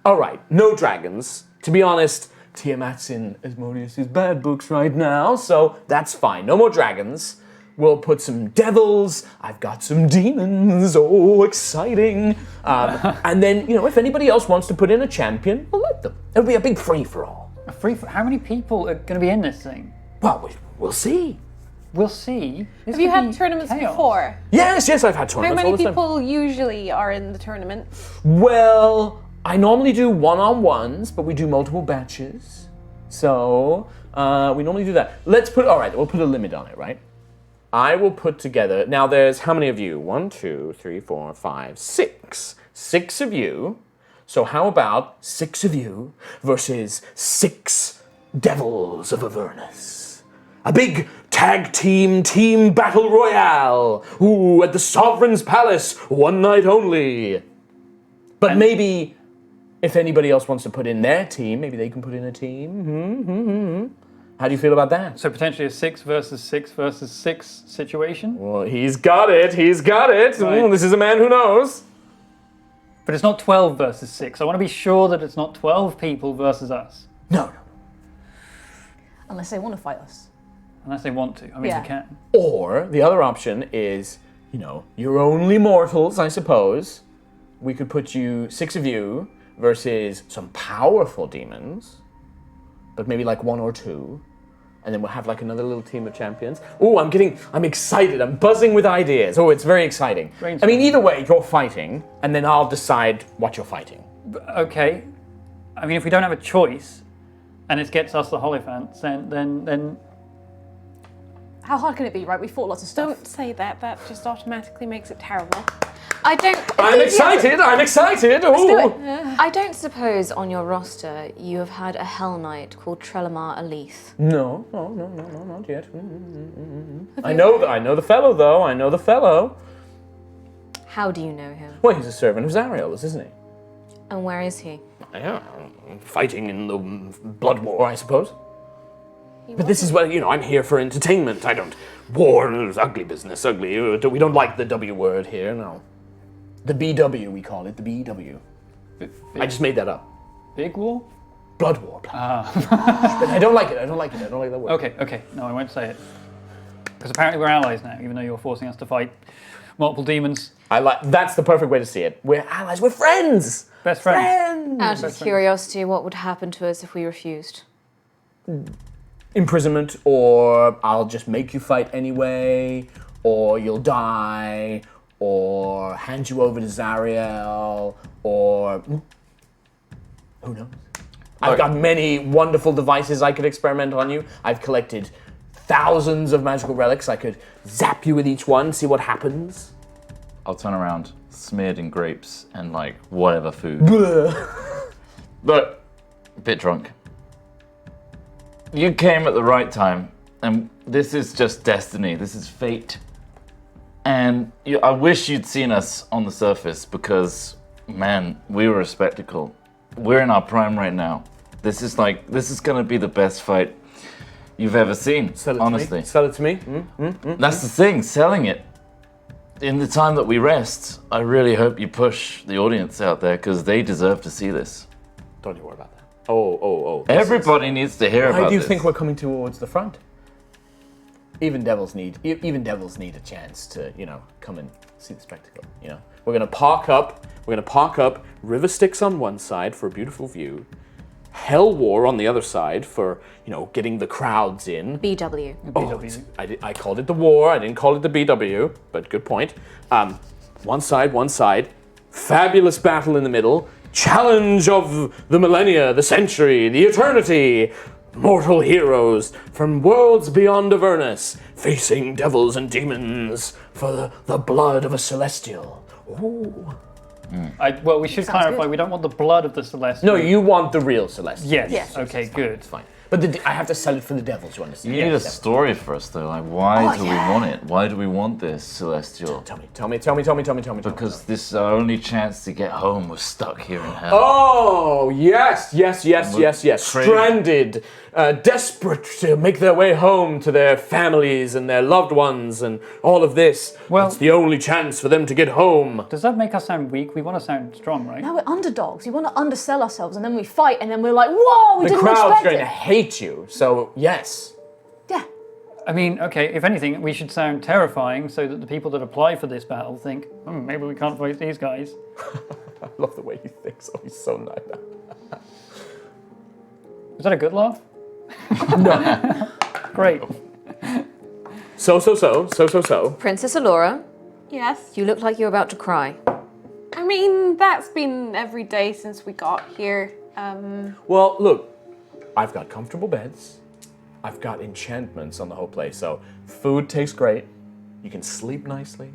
All right, no dragons. To be honest, Tiamat's in Asmodeus' bad books right now, so that's fine. No more dragons. We'll put some devils. I've got some demons. Oh, exciting. And then, if anybody else wants to put in a champion, we'll let them. It'll be a big free-for-all. How many people are going to be in this thing? Well, we'll see. We'll see. Have you had tournaments chaos. before? Yes, I've had How tournaments all many the time. people usually are in the tournament? Well, I normally do one-on-ones, but we do multiple batches. So, we normally do that. We'll put a limit on it, right? I will put together, now there's how many of you? 1, 2, 3, 4, 5, 6. 6 of you. So how about 6 of you versus 6 devils of Avernus? A big tag team battle royale. Ooh, at the Sovereign's Palace, one night only. But maybe if anybody else wants to put in their team, maybe they can put in a team. How do you feel about that? So potentially a 6 versus 6 versus 6 situation? Well, he's got it. Right. This is a man who knows. But it's not 12 versus 6. I want to be sure that it's not 12 people versus us. No. Unless they want to fight us. Unless they want to. I mean, Yeah. they can. Or the other option is, you're only mortals, I suppose. We could put 6 of you versus some powerful demons, but maybe like 1 or 2. And then we'll have like another little team of champions. Oh, I'm excited. I'm buzzing with ideas. Oh, it's very exciting. I mean, either way, you're fighting, and then I'll decide what you're fighting. Okay. I mean, if we don't have a choice, and it gets us the Hollyphants, then How hard can it be, right? We fought lots of stuff. Don't say that. That just automatically makes it terrible. I don't. I'm excited. do it. I don't suppose on your roster you have had a Hell Knight called Trelemar Alith. No, not yet. I know the fellow, though. I know the fellow. How do you know him? Well, he's a servant of Zariel's, isn't he? And where is he? Yeah, fighting in the blood war, I suppose. But this is what, I'm here for entertainment. I don't... War is ugly business, ugly. We don't like the W word here, no. The BW, we call it, the BW. I just made that up. Big war? Blood war. But I don't like it, I don't like that word. Okay. No, I won't say it. Because apparently we're allies now, even though you're forcing us to fight multiple demons. That's the perfect way to see it. We're allies, we're friends! Best friends. Out of curiosity, what would happen to us if we refused? Imprisonment, or I'll just make you fight anyway, or you'll die, or hand you over to Zariel, or who knows? I've got many wonderful devices I could experiment on you. I've collected thousands of magical relics. I could zap you with each one, see what happens. I'll turn around, smeared in grapes and like whatever food. Look, a bit drunk. You came at the right time, and this is just destiny. This is fate. And I wish you'd seen us on the surface because, man, we were a spectacle. We're in our prime right now. This is gonna be the best fight you've ever seen. Honestly, Sell it to me. That's the thing. Selling it. In the time that we rest, I really hope you push the audience out there because they deserve to see this. Don't you worry about that. Oh. Everybody needs to hear about Why do you this. think we're coming towards the front? Even devils need a chance to, come and see the spectacle. We're gonna park up. River Styx on one side for a beautiful view. Hell War on the other side for, getting the crowds in. BW. I called it the war. I didn't call it the BW, but good point. One side. Fabulous battle in the middle. Challenge of the millennia, the century, the eternity. Mortal heroes from worlds beyond Avernus, facing devils and demons for the blood of a celestial. Ooh. We should clarify, we don't want the blood of the Celestial. No, you want the real celestial. Yes. Okay, good. It's fine. But I have to sell it for the devils, you understand? You need a story for us, though. Like, why do we want it? Why do we want this celestial? Tell me. Because this is our only chance to get home. We're stuck here in hell. Oh, yes. Stranded, desperate to make their way home to their families and their loved ones and all of this. Well, it's the only chance for them to get home. Does that make us sound weak? We want to sound strong, right? No, we're underdogs. We want to undersell ourselves, and then we fight, and then we're like, whoa, we didn't expect it. The crowd's going to hate you, so yes. Yeah. I mean, okay, if anything, we should sound terrifying so that the people that apply for this battle think, maybe we can't fight these guys. I love the way he thinks. Oh, he's so nice. Is that a good laugh? No. Great. So. Princess Allura, Yes. you look like you're about to cry. I mean, that's been every day since we got here. Well, look, I've got comfortable beds. I've got enchantments on the whole place, so food tastes great. You can sleep nicely.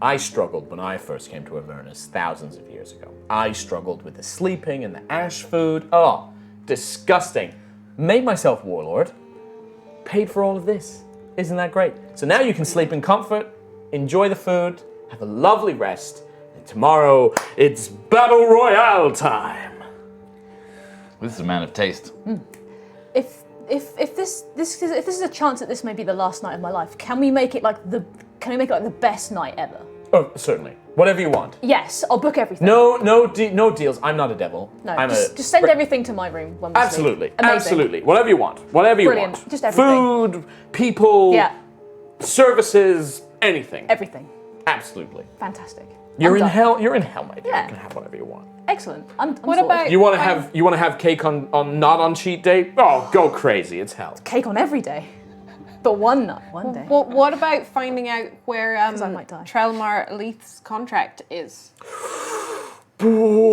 I struggled when I first came to Avernus thousands of years ago. I struggled with the sleeping and the ash food. Oh, disgusting. Made myself warlord. Paid for all of this. Isn't that great? So now you can sleep in comfort, enjoy the food, have a lovely rest, and tomorrow it's Battle Royale time. This is a man of taste. If this is a chance that this may be the last night of my life, can we make it like the best night ever? Oh, certainly. Whatever you want. Yes, I'll book everything. No deals. I'm not a devil. No, I'm just send everything to my room when we Absolutely. sleep. Amazing. Absolutely. Whatever you want. Whatever you Brilliant. want. Just everything. Food, people, services, anything. Everything. Absolutely. Fantastic. You're I'm in done. hell. You're in hell, my dear. Yeah. You can have whatever you want. Excellent. I'm What sorted. about You want to have cake on not on cheat day? Oh, go crazy. It's hell. Cake on every day, but one day. what about finding out where I might die. Trelmar Leith's contract is?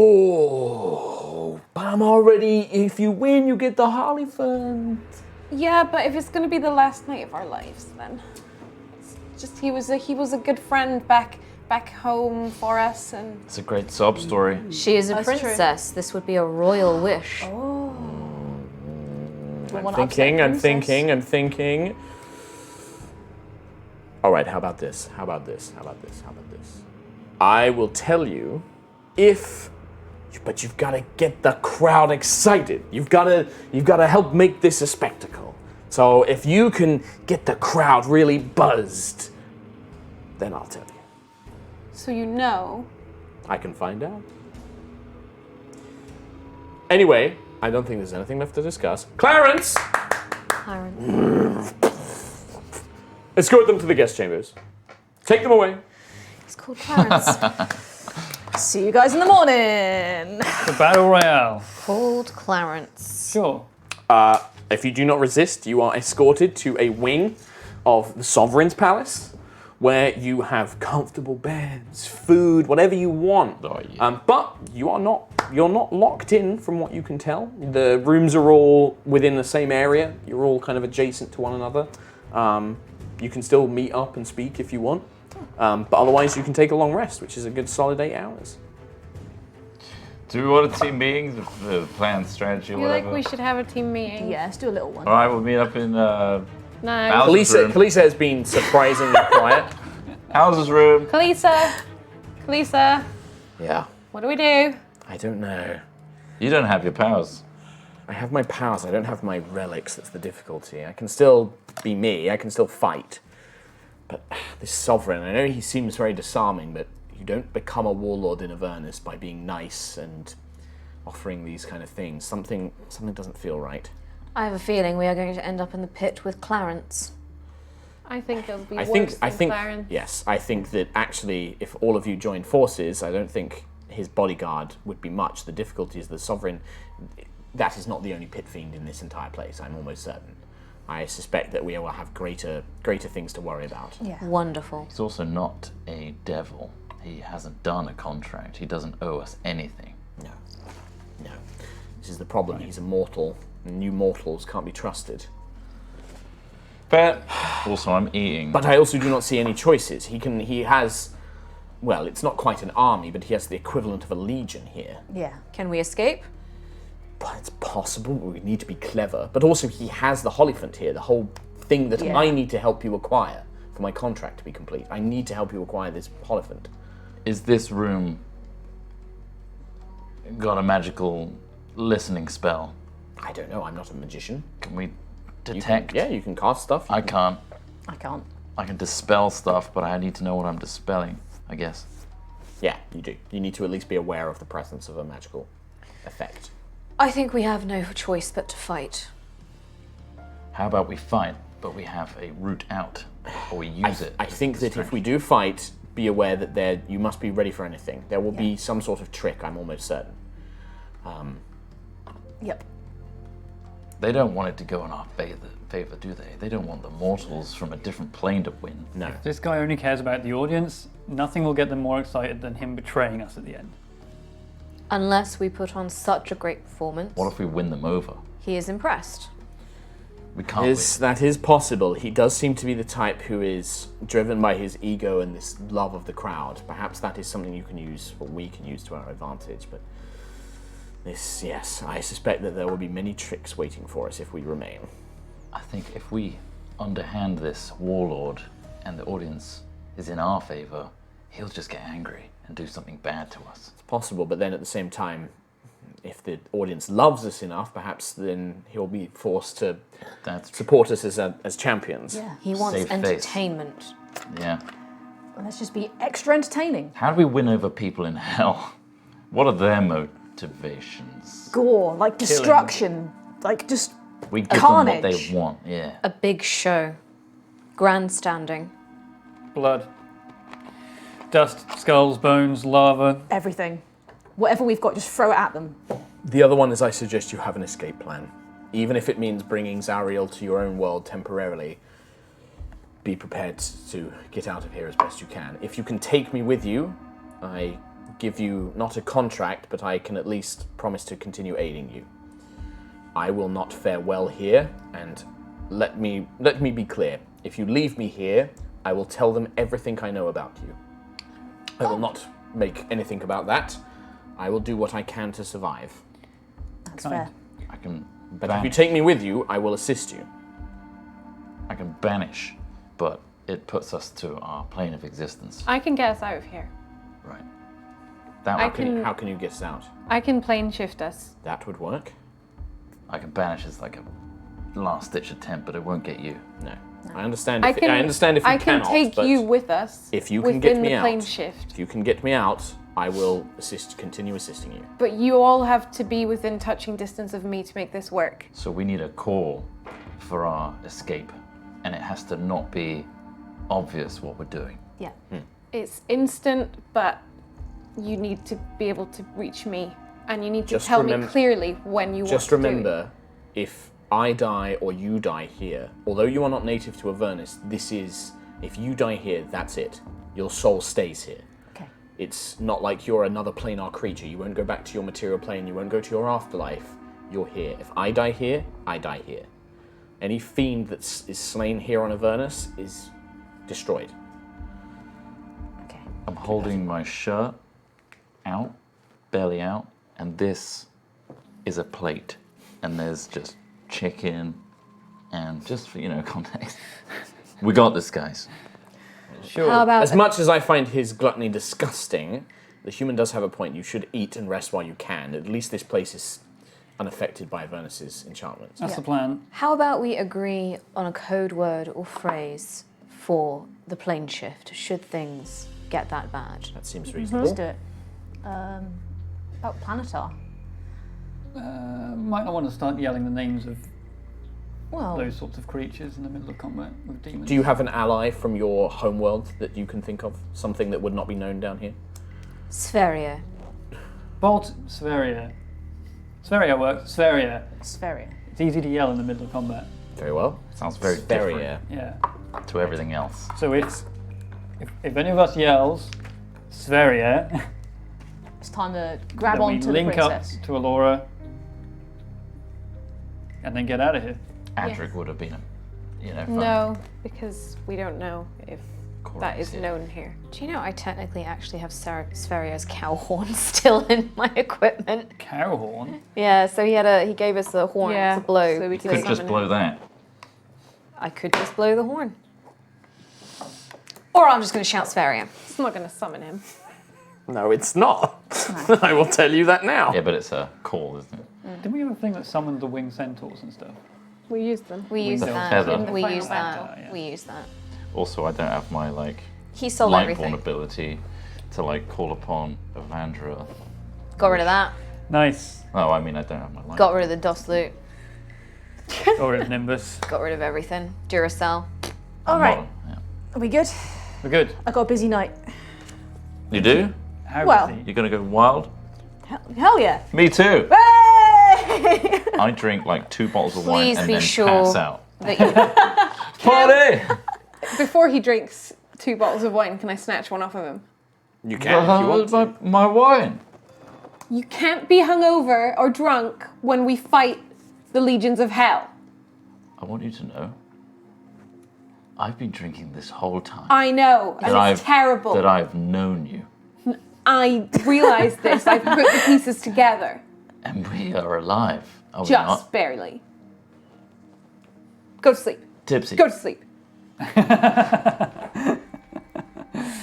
Oh, but I'm already. If you win, you get the Holly Fund. Yeah, but if it's going to be the last night of our lives, then it's just he was a good friend back home for us, and It's a great sob story. She is a That's true. princess. This would be a royal wish. I'm thinking. All right, how about this? I will tell you but you've got to get the crowd excited. You've got to help make this a spectacle. So if you can get the crowd really buzzed, then I'll tell you. so you know. I can find out. Anyway, I don't think there's anything left to discuss. Clarence! Clarence. Escort them to the guest chambers. Take them away. It's called Clarence. See you guys in the morning. The Battle Royale. Called Clarence. Sure. If you do not resist, you are escorted to a wing of the Sovereign's Palace, where you have comfortable beds, food, whatever you want. Oh, yeah. But you're not locked in from what you can tell. The rooms are all within the same area. You're all kind of adjacent to one another. You can still meet up and speak if you want. But otherwise you can take a long rest, which is a good solid 8 hours. Do we want a team meeting? The plan, strategy, I or feel whatever? like we should have a team meeting. Yeah, let's do a little one. All right, we'll meet up in No. Al's room. Kalisa has been surprisingly quiet. Al's room. Kalisa, Yeah. what do we do? I don't know. You don't have your powers. I have my powers, I don't have my relics, that's the difficulty. I can still be me, I can still fight. But this Sovereign, I know he seems very disarming, but you don't become a warlord in Avernus by being nice and offering these kind of things. Something doesn't feel right. I have a feeling we are going to end up in the pit with Clarence. I think it'll be I worse think than Clarence. yes, I think that actually if all of you join forces, I don't think his bodyguard would be much. The difficulty is the Sovereign, that is not the only pit fiend in this entire place, I'm almost certain. I suspect that we will have greater things to worry about. Yeah. Wonderful. He's also not a devil. He hasn't done a contract. He doesn't owe us anything. No. This is the problem. He's a mortal. New mortals can't be trusted. But also, I'm eating. But I also do not see any choices. He has, well, it's not quite an army, but he has the equivalent of a legion here. Yeah. Can we escape? But it's possible. We need to be clever. But also, he has the Hollyphant here, the whole thing that Yeah. I need to help you acquire for my contract to be complete. I need to help you acquire this Hollyphant. Is this room got a magical listening spell? I don't know. I'm not a magician. Can we You can, detect? yeah, you can cast stuff. I can't. I can't. I can dispel stuff, but I need to know what I'm dispelling, I guess. Yeah, you do. You need to at least be aware of the presence of a magical effect. I think we have no choice but to fight. How about we fight, but we have a route out, or we use it? I think that if we do fight, be aware that you must be ready for anything. There will be some sort of trick, I'm almost certain. Yep. They don't want it to go in our favor, do they? They don't want the mortals from a different plane to win. No. This guy only cares about the audience. Nothing will get them more excited than him betraying us at the end. Unless we put on such a great performance, What if we win them over? he is impressed. We can't That is possible. He does seem to be the type who is driven by his ego and this love of the crowd. Perhaps that is something you can use, or we can use to our advantage, but this, yes, I suspect that there will be many tricks waiting for us if we remain. I think if we underhand this warlord and the audience is in our favor, he'll just get angry and do something bad to us. It's possible, but then at the same time, if the audience loves us enough, perhaps then he'll be forced to That's true. support us as champions. Yeah. He wants Save face. entertainment. Yeah. Let's just be extra entertaining. How do we win over people in hell? What are their motivations? Gore, like destruction, like just We give them carnage. what they want, yeah. A big show. Grandstanding. Blood. Dust, skulls, bones, lava. everything. Whatever we've got, just throw it at them. The other one is I suggest you have an escape plan. Even if it means bringing Zariel to your own world temporarily, be prepared to get out of here as best you can. If you can take me with you, I give you not a contract, but I can at least promise to continue aiding you. I will not fare well here, and let me be clear. If you leave me here, I will tell them everything I know about you. I will not make anything about that. I will do what I can to survive. That's fair. I can But if you banish. take me with you, I will assist you. I can banish, but it puts us to our plane of existence. I can get us out of here. Right. That I one, can- How can you get us out? I can plane shift us. That would work. I can banish as like a last-ditch attempt, but it won't get you. No. I understand. I If, can. I understand if you I can cannot, take but you with us. if you can within get me the plane out, shift. if you can get me out, I will continue assisting you. But you all have to be within touching distance of me to make this work. So we need a call for our escape, and it has to not be obvious what we're doing. Yeah. It's instant, but you need to be able to reach me, and you need to Just tell me remem- clearly when you Just want to do it. remember, if I die or you die here, although you are not native to Avernus, this is If you die here, that's it. Your soul stays here. Okay. It's not like you're another planar creature. You won't go back to your material plane. You won't go to your afterlife. You're here. If I die here, I die here. Any fiend that is slain here on Avernus is destroyed. Okay. I'm holding my shirt out, belly out, and this is a plate. And there's just chicken, and just for, context. We got this, guys. Sure. How about as much as I find his gluttony disgusting, the human does have a point. You should eat and rest while you can. At least this place is unaffected by Avernus's enchantments. That's the plan. How about we agree on a code word or phrase for the plane shift, should things get that bad? That seems Let's reasonable. do it. About Planetar. Might not want to start yelling the names of Well, those sorts of creatures in the middle of combat with demons. Do you have an ally from your homeworld that you can think of? Something that would not be known down here? Spheria. Spheria. Spheria works. Spheria. Spheria. It's easy to yell in the middle of combat. Very well. Sounds very Spheria. Yeah. different to everything else. So if any of us yells Spheria, It's time to grab then we onto the link up princess. to Alora and then get out of here. Adric would have been, fine. No, because we don't know if that is Correct, yeah. known here. Do you know I technically actually have Spheria's cow horn still in my equipment? Cow horn. Yeah, so he gave us the horn to blow. so we You can could just summon blow him. that. I could just blow the horn. Or I'm just going to shout Spheria. It's not going to summon him. No, it's not. I will tell you that now. Yeah, but it's a call, isn't it? Didn't we have a thing that summoned the winged centaurs and stuff? We used them. We use the that. feather. We Final use battle. that. Yeah. We use that. Also, I don't have my He sold Lightfall everything. ability to call upon Evandra. Got rid of that. Nice. Oh, I mean, I don't have my light. Got rid of the DOS loot. Got rid of Nimbus. Got rid of everything. Duracell. All right. Yeah. Are we good? We're good. I got a busy night. You do? How Well- busy? You're gonna go wild? Hell yeah. Me too. Hey! I drink 2 bottles of wine Please and be then sure pass out. that you Party! Before he drinks 2 bottles of wine, can I snatch one off of him? You can if you want to. my wine. You can't be hungover or drunk when we fight the legions of hell. I want you to know, I've been drinking this whole time. I know, and That it's terrible. That I've known you. I realize this. I've put the pieces together. And we are alive. Are we Just not? barely. Go to sleep. Tipsy. Go to sleep.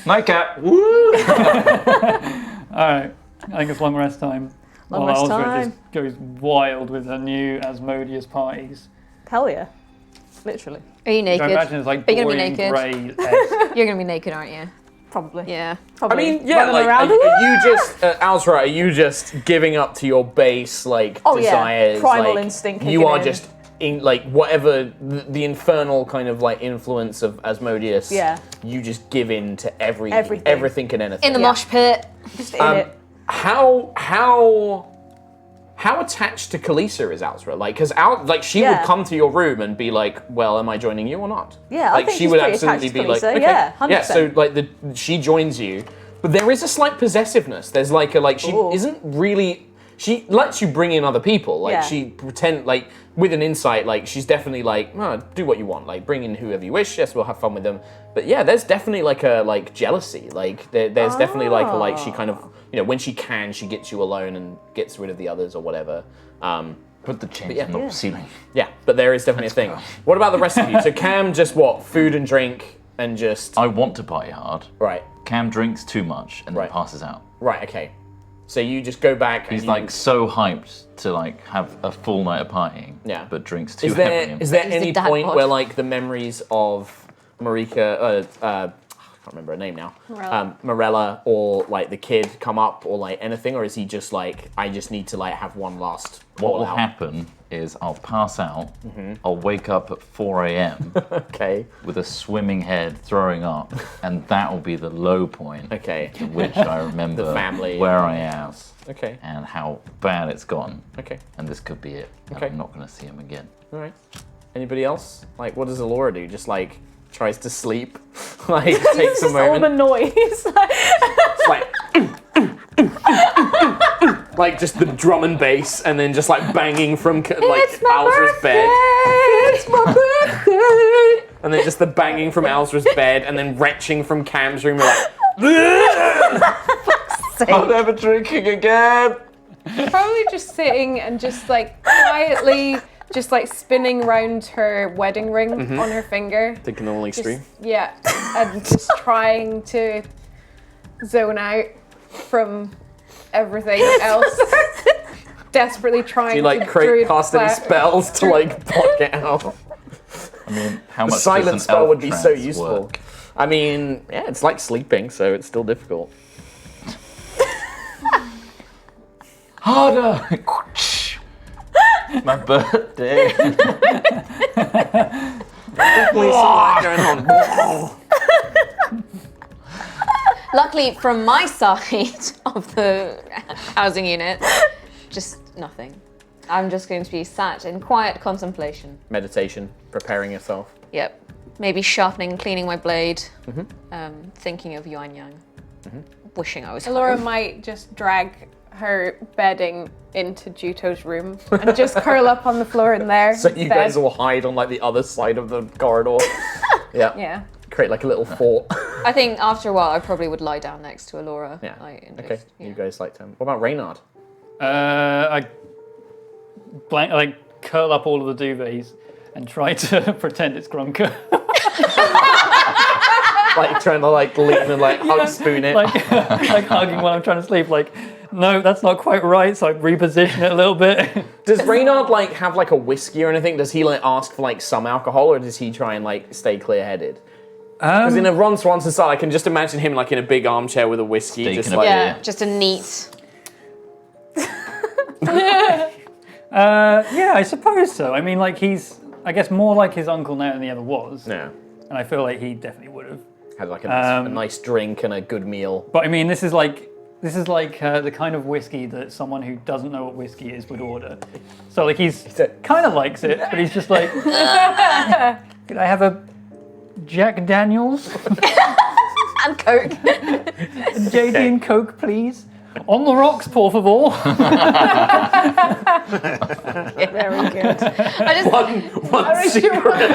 Nightcap. Woo! Alright. I think it's long rest time. Long While rest Alzra time. just goes wild with her new Asmodeus parties. Hell yeah. Literally. Are you I naked? imagine it's like Are you gonna be Dorian naked? Gray-esque. You're gonna be naked, aren't you? Probably. Yeah. I Probably. mean, yeah, Running around. are you just, Alzra, are you just giving up to your base, Oh, yeah. desires? Primal instinct You kicking are in. just, in whatever, the infernal kind of, influence of Asmodeus. Yeah. You just give in to Everything. everything and anything. In the Yeah. mosh pit. Just in it. How attached to Khaleesi is Alzra? Because she Yeah. would come to your room and be like, "Well, am I joining you or not?" Yeah, I think she she's would pretty absolutely attached be to like, Khaleesi, "Okay, yeah, 100%. So she joins you, but there is a slight possessiveness. There's she Ooh. isn't really. She lets you bring in other people. Yeah. She pretend with an insight. She's definitely oh, do what you want. Bring in whoever you wish. Yes, we'll have fun with them. But yeah, there's definitely a jealousy. There's definitely she kind of when she can, she gets you alone and gets rid of the others or whatever. Put the chains yeah. on the Yeah. ceiling. Yeah, but there is definitely a thing. What about the rest of you? So Cam just what? Food and drink and just I want to party hard. right, Cam drinks too much and then Right. passes out. right, okay. So you just go back. He's and you, so hyped to have a full night of partying. Yeah. But drinks too Is heavily. there is there He's the any dad point bod. where the memories of Marika, I can't remember her name now, Morella, or the kid come up or anything, or is he just I just need to have one last What will all out? happen is I'll pass out, I'll wake up at 4 a.m. Okay, with a swimming head, throwing up, and that will be the low point okay, in which I remember The family where and I am okay, and how bad it's gone. okay. And this could be it. Okay. I'm not going to see him again. All right. Anybody else? What does Alora do? Just tries to sleep. Like takes a Just all the moment. noise. It's like just the drum and bass, and then just like banging from like Alzra's bed. It's my birthday. And then just the banging from Alzra's bed, and then retching from Cam's room, like. I'm never drinking again. Probably just sitting and just like quietly, just like spinning round her wedding ring on her finger. Taking the only stream. Yeah, and just trying to zone out from everything else. Desperately trying Do you like to cast any spells to like block it out? I mean, how The much silent does an spell elf would be so trance useful. work? I mean, yeah, it's like sleeping, so it's still difficult. Harder! My birthday. Definitely something going on. Luckily, from my side of the housing unit, just nothing. I'm just going to be sat in quiet contemplation. Meditation, preparing yourself. Yep. Maybe sharpening, cleaning my blade. Thinking of Yuan Yang. Wishing I was Laura home. might just drag her bedding into Juto's room and just curl up on the floor in there. So you guys all hide on like the other side of the corridor. Yeah. Yeah. Create like a little fort. I think after a while I probably would lie down next to Alora. Yeah. Like, and Okay. just, You guys like to. What about Reynard? I curl up all of the duvets and try to pretend it's Grunker. Like trying to like lean and like hug spoon it. like hugging while I'm trying to sleep. Like, no, that's not quite right. So I reposition it a little bit. Does Reynard like have like a whiskey or anything? Does he like ask for like some alcohol, or does he try and like stay clear-headed? Because in a Ron Swanson style, I can just imagine him like in a big armchair with a whiskey, Steak just and a like yeah, just a neat. Yeah, I suppose so. I mean, like he's, I guess, more like his uncle now than he ever was. yeah, And I feel like he definitely would have. had like a nice drink and a good meal. But I mean, this is like the kind of whiskey that someone who doesn't know what whiskey is would order. So like he's kind of likes it, but he's just like, could I have a Jack Daniels? And Coke. JD and Coke, please. On the rocks, por favor. Very good. I just One cigarette.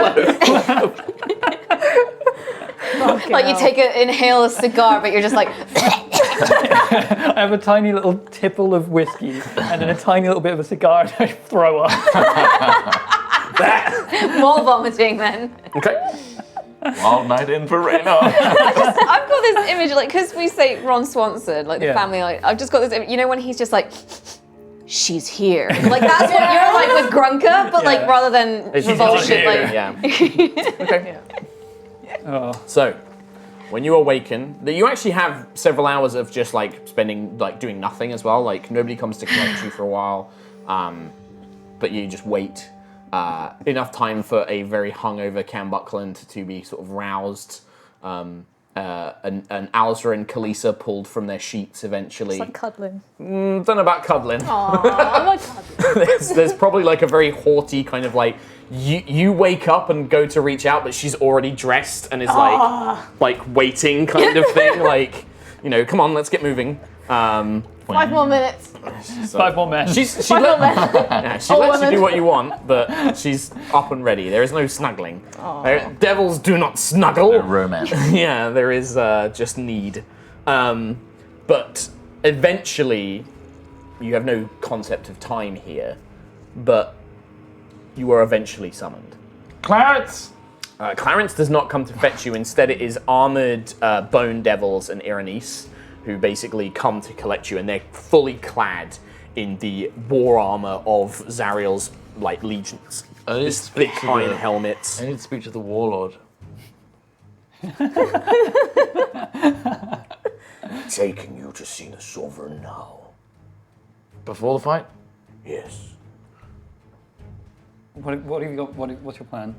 like you take inhale a cigar, but you're just like I have a tiny little tipple of whiskey and then a tiny little bit of a cigar and I throw up. more vomiting then. Okay. Wild night in for Reynard. I've got this image, like, because we say Ron Swanson, like the Yeah. family, like, I've just got this image, you know, when he's just like, she's here. Like, that's what you're like with Grunker, but like, Yeah. rather than She's revulsion, here, like, yeah. Okay. Oh. So, when you awaken, you actually have several hours of just like spending, like doing nothing as well. Like nobody comes to collect you for a while, but you just wait. Enough time for a very hungover Cam Buckland to be sort of roused. And Alzra and Kalisa pulled from their sheets eventually. Like cuddling. Don't know about cuddling. I like cuddling. There's probably like a very haughty kind of like you wake up and go to reach out, but she's already dressed and is like waiting kind of thing. Like, you know, come on, let's get moving. 5 more minutes. So 5 more men. she lets you do what you want, but she's up and ready. There is no snuggling. Devils do not snuggle. Romance. Yeah, there is just need. But eventually, you have no concept of time here, but you are eventually summoned. Clarence! Clarence does not come to fetch you. Instead, it is armored bone devils and Ironice who basically come to collect you, and they're fully clad in the war armor of Zariel's like legions. This thick iron helmets. I need to speak to the warlord. Taking you to see the sovereign now. Before the fight? Yes. What have you got? What's your plan?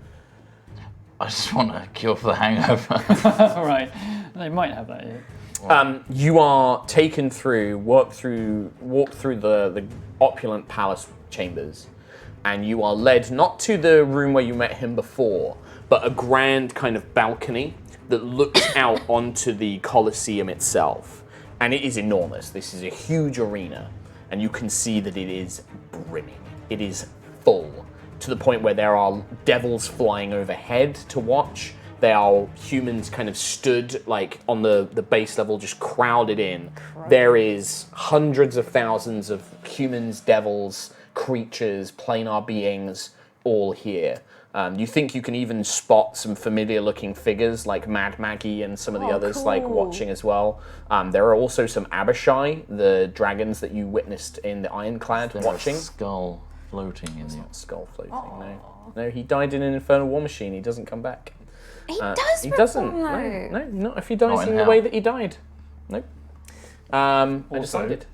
I just want a cure for the hangover. All right, they might have that here. You are taken through, walk through the opulent palace chambers, and you are led not to the room where you met him before, but a grand kind of balcony that looks out onto the Colosseum itself. And it is enormous. This is a huge arena, and you can see that it is brimming. It is full, to the point where there are devils flying overhead to watch. There are humans kind of stood like on the base level, just crowded in. There is hundreds of thousands of humans, devils, creatures, planar beings, all here. You think you can even spot some familiar-looking figures like Mad Maggie and some of the others like watching as well. There are also some Abishai, the dragons that you witnessed in the Ironclad, watching. Skull floating in the... Not skull floating, no. No, he died in an infernal war machine. He doesn't come back. He does. He doesn't. No. No, not if he dies Not in in the hell. way that he died. Nope. I Also, decided.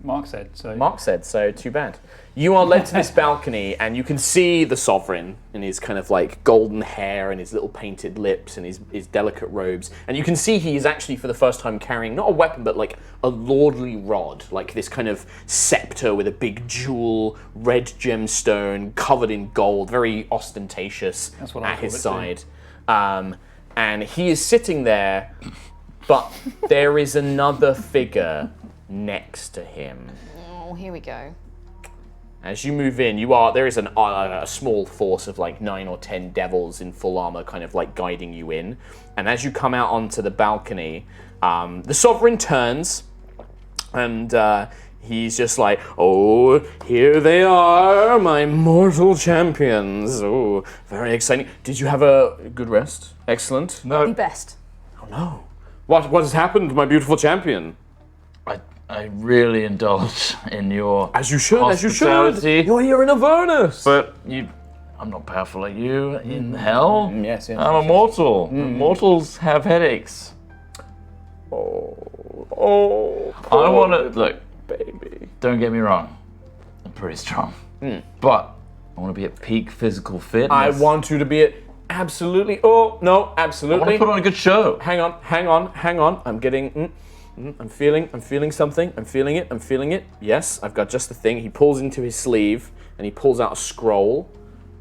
Mark said so. Mark said so. Too bad. You are led to this balcony, and you can see the sovereign in his kind of like golden hair and his little painted lips and his delicate robes. And you can see he is actually for the first time carrying not a weapon, but like a lordly rod, like this kind of scepter with a big jewel, red gemstone covered in gold, very ostentatious That's what I at his thought it side. And he is sitting there, but there is another figure next to him. Oh, here we go. As you move in, there is a small force of like 9 or 10 devils in full armor kind of like guiding you in. And as you come out onto the balcony, the sovereign turns and he's just like, oh, here they are, my mortal champions. Oh, very exciting. Did you have a good rest? Excellent. The No, best. Oh no. What has happened, my beautiful champion? I really indulge in your As you should. hospitality. You're here in Avernus. But I'm not powerful like you in hell. Yes. I'm a mortal. Mortals have headaches. Oh. I want to look. Baby. Don't get me wrong. I'm pretty strong, but I want to be at peak physical fitness. I want you to be at absolutely. Oh no, I want absolutely. to put on a good show. Hang on. I'm getting. I'm feeling something. I'm feeling it. Yes, I've got just the thing. He pulls into his sleeve and he pulls out a scroll.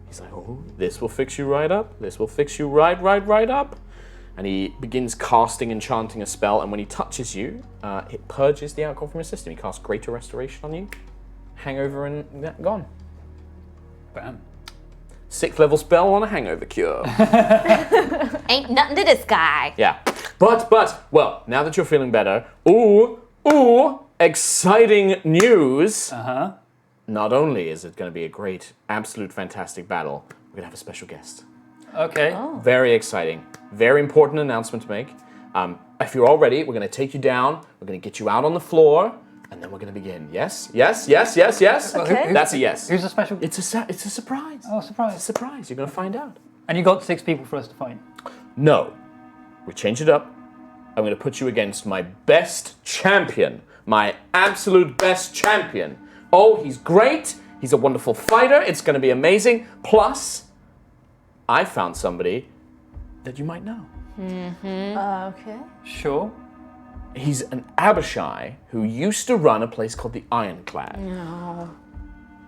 He's like, oh, this will fix you right up. This will fix you right up. And he begins casting and chanting a spell. And when he touches you, it purges the alcohol from his system. He casts Greater Restoration on you. Hangover and gone. Bam. 6th level spell on a hangover cure. Ain't nothing to this guy. Yeah. But, well, now that you're feeling better, exciting news. Uh-huh. Not only is it going to be a great, absolute fantastic battle, we're going to have a special guest. Okay. Very exciting. Very important announcement to make. If you're all ready, we're going to take you down, we're going to get you out on the floor, and then we're going to begin. Yes? Okay. That's a yes. Who's the special? It's a surprise. Oh, It's a surprise. surprise. You're going to find out. And you got 6 people for us to fight. No. We change it up. I'm going to put you against my best champion. My absolute best champion. Oh, he's great. He's a wonderful fighter. It's going to be amazing. Plus, I found somebody that you might know. Okay. Sure. He's an Abishai who used to run a place called the Ironclad. No.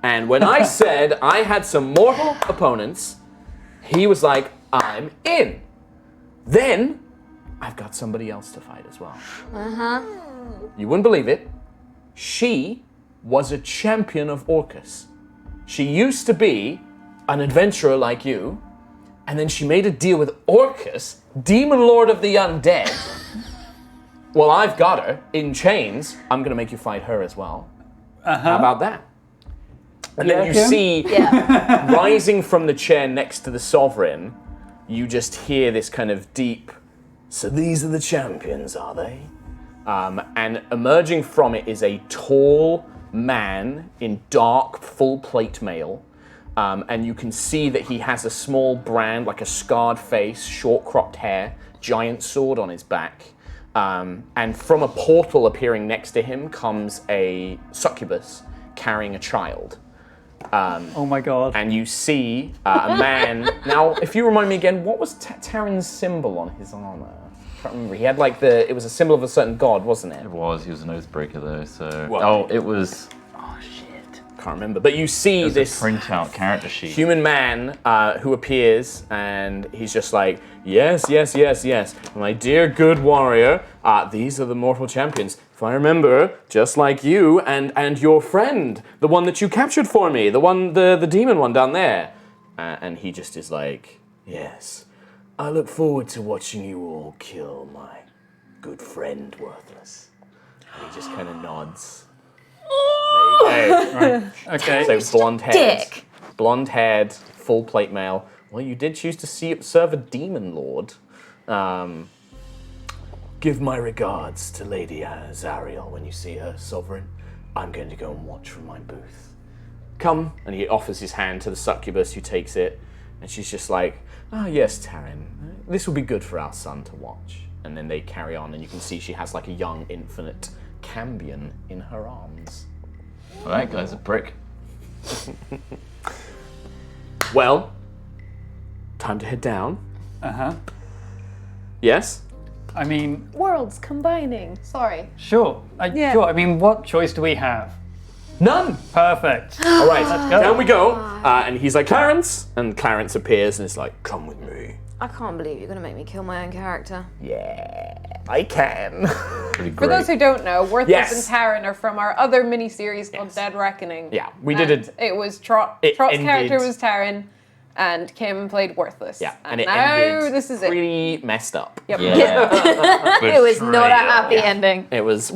And when I said I had some mortal opponents, he was like, I'm in. Then, I've got somebody else to fight as well. You wouldn't believe it. She was a champion of Orcus. She used to be an adventurer like you, and then she made a deal with Orcus, demon lord of the undead. Well, I've got her in chains. I'm going to make you fight her as well. How about that? And then you Kim? see, Yeah. rising from the chair next to the sovereign, you just hear this kind of deep, so these are the champions, are they? And emerging from it is a tall man in dark, full plate mail. And you can see that he has a small brand, like a scarred face, short cropped hair, giant sword on his back. And from a portal appearing next to him comes a succubus carrying a child. Oh my god. And you see a man. Now, if you remind me again, what was Terran's symbol on his armor? I can't remember. He had like it was a symbol of a certain god, wasn't it? He was an oathbreaker though, so... What? Oh, it was... Oh, shit. can't remember. But you see this printout character sheet. human man who appears, and he's just like, yes, yes, yes, yes, my dear good warrior, these are the mortal champions. If I remember, just like you and your friend, the one that you captured for me, the demon one down there. And he just is like, yes, I look forward to watching you all kill my good friend Worthless. And he just kind of nods. There you go. Right. Okay. So blonde-haired, full plate male. Well, you did choose to serve a demon lord. Give my regards to Lady Zariel when you see her, Sovereign. I'm going to go and watch from my booth. Come. And he offers his hand to the succubus, who takes it. And she's just like, yes, Taryn, this will be good for our son to watch. And then they carry on, and you can see she has like a young infant Cambion in her arms. All right, guy's a prick. Well, time to head down. Uh-huh. Yes? I mean, Worlds combining. Sorry. sure. Yeah. Sure. I mean, what choice do we have? None. Perfect. All right, go. down we go. And he's like, Clarence. And Clarence appears and is like, come with me. I can't believe you're gonna make me kill my own character. Yeah, I can. Pretty For great. those who don't know, Worthless Yes. and Taryn are from our other mini-series called Dead Reckoning. Yeah, we did it. It was Trott's It character ended- was Taryn, and Kim played Worthless. Yeah, and it now ended this is it. pretty messed up. Yep. Yeah. It was not a happy Yeah. ending. It was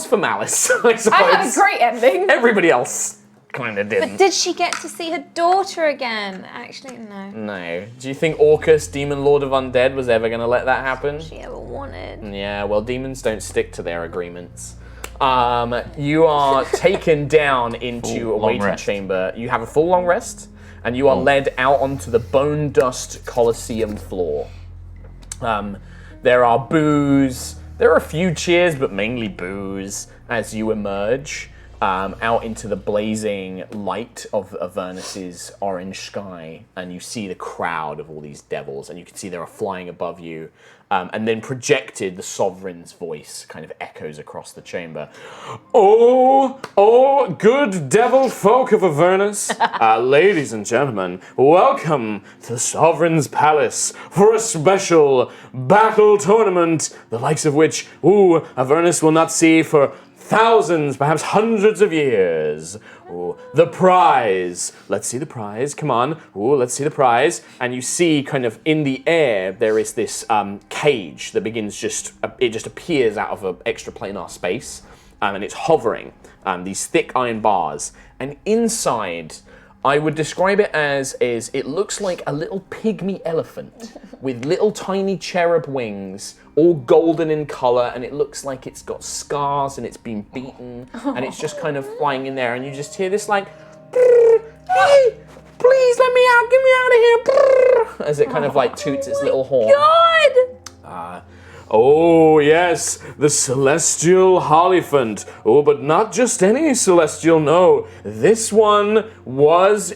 for Malice, I suppose. I had a great ending. Everybody else kind of didn't. But did she get to see her daughter again? Actually, no. No. Do you think Orcus, Demon Lord of Undead, was ever going to let that happen? She ever wanted. Yeah, well, demons don't stick to their agreements. You are taken down into Full a long waiting rest. chamber. You have a full long rest, and you are led out onto the bone dust Colosseum floor. There are boos. There are a few cheers, but mainly boos as you emerge out into the blazing light of Avernus's orange sky, and you see the crowd of all these devils, and you can see they are flying above you. And then projected, the Sovereign's voice kind of echoes across the chamber. Oh, good devil folk of Avernus, ladies and gentlemen, welcome to the Sovereign's Palace for a special battle tournament, the likes of which, Avernus will not see for thousands, perhaps hundreds of years. Ooh, the prize. Let's see the prize. Come on. Ooh, let's see the prize. And you see, kind of in the air, there is this cage that begins it just appears out of an extra planar space, and it's hovering. These thick iron bars, and inside, I would describe it as it looks like a little pygmy elephant with little tiny cherub wings, all golden in color, and it looks like it's got scars and it's been beaten, and it's just kind of flying in there, and you just hear this like, hey, please let me out, get me out of here, as it kind of like toots its little horn. God! Oh, yes, the celestial Hollyphant. Oh, but not just any celestial, no. This one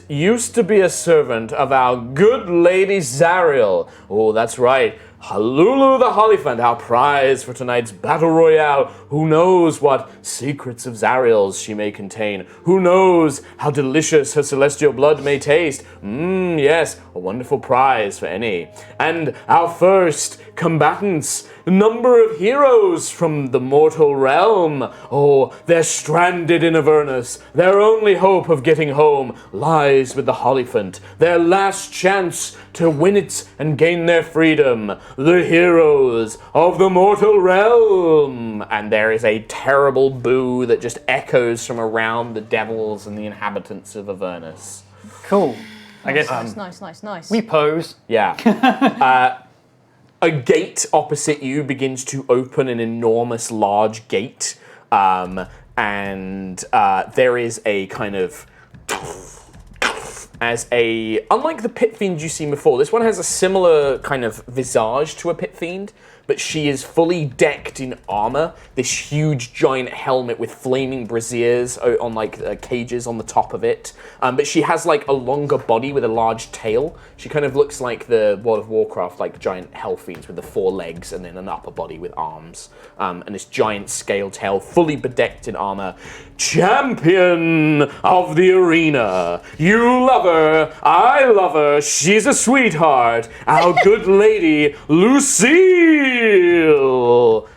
used to be a servant of our good lady Zariel. Oh, that's right. Halulu the Hollyphant, our prize for tonight's battle royale. Who knows what secrets of Zariel's she may contain? Who knows how delicious her celestial blood may taste? Yes, a wonderful prize for any. And our first combatants, a number of heroes from the mortal realm. Oh, they're stranded in Avernus. Their only hope of getting home lies with the Hollyphant. Their last chance to win it and gain their freedom. The heroes of the mortal realm. And there is a terrible boo that just echoes from around the devils and the inhabitants of Avernus. Cool. I guess Nice. we pose. Yeah. A gate opposite you begins to open, an enormous, large gate. And there is a kind of... unlike the pit fiend you've seen before, this one has a similar kind of visage to a pit fiend, but she is fully decked in armor. This huge giant helmet with flaming braziers on like cages on the top of it. But she has like a longer body with a large tail. She kind of looks like the World of Warcraft like giant hellfiends with the 4 legs and then an upper body with arms. And this giant scale tail, fully bedecked in armor. Champion of the arena. You love her. I love her. She's a sweetheart. Our good lady, Lucille.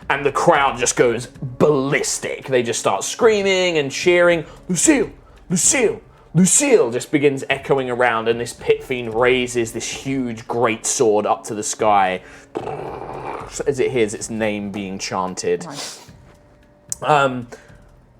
And the crowd just goes ballistic. They just start screaming and cheering. Lucille, Lucille, Lucille just begins echoing around, and this pit fiend raises this huge great sword up to the sky as it hears its name being chanted. Nice.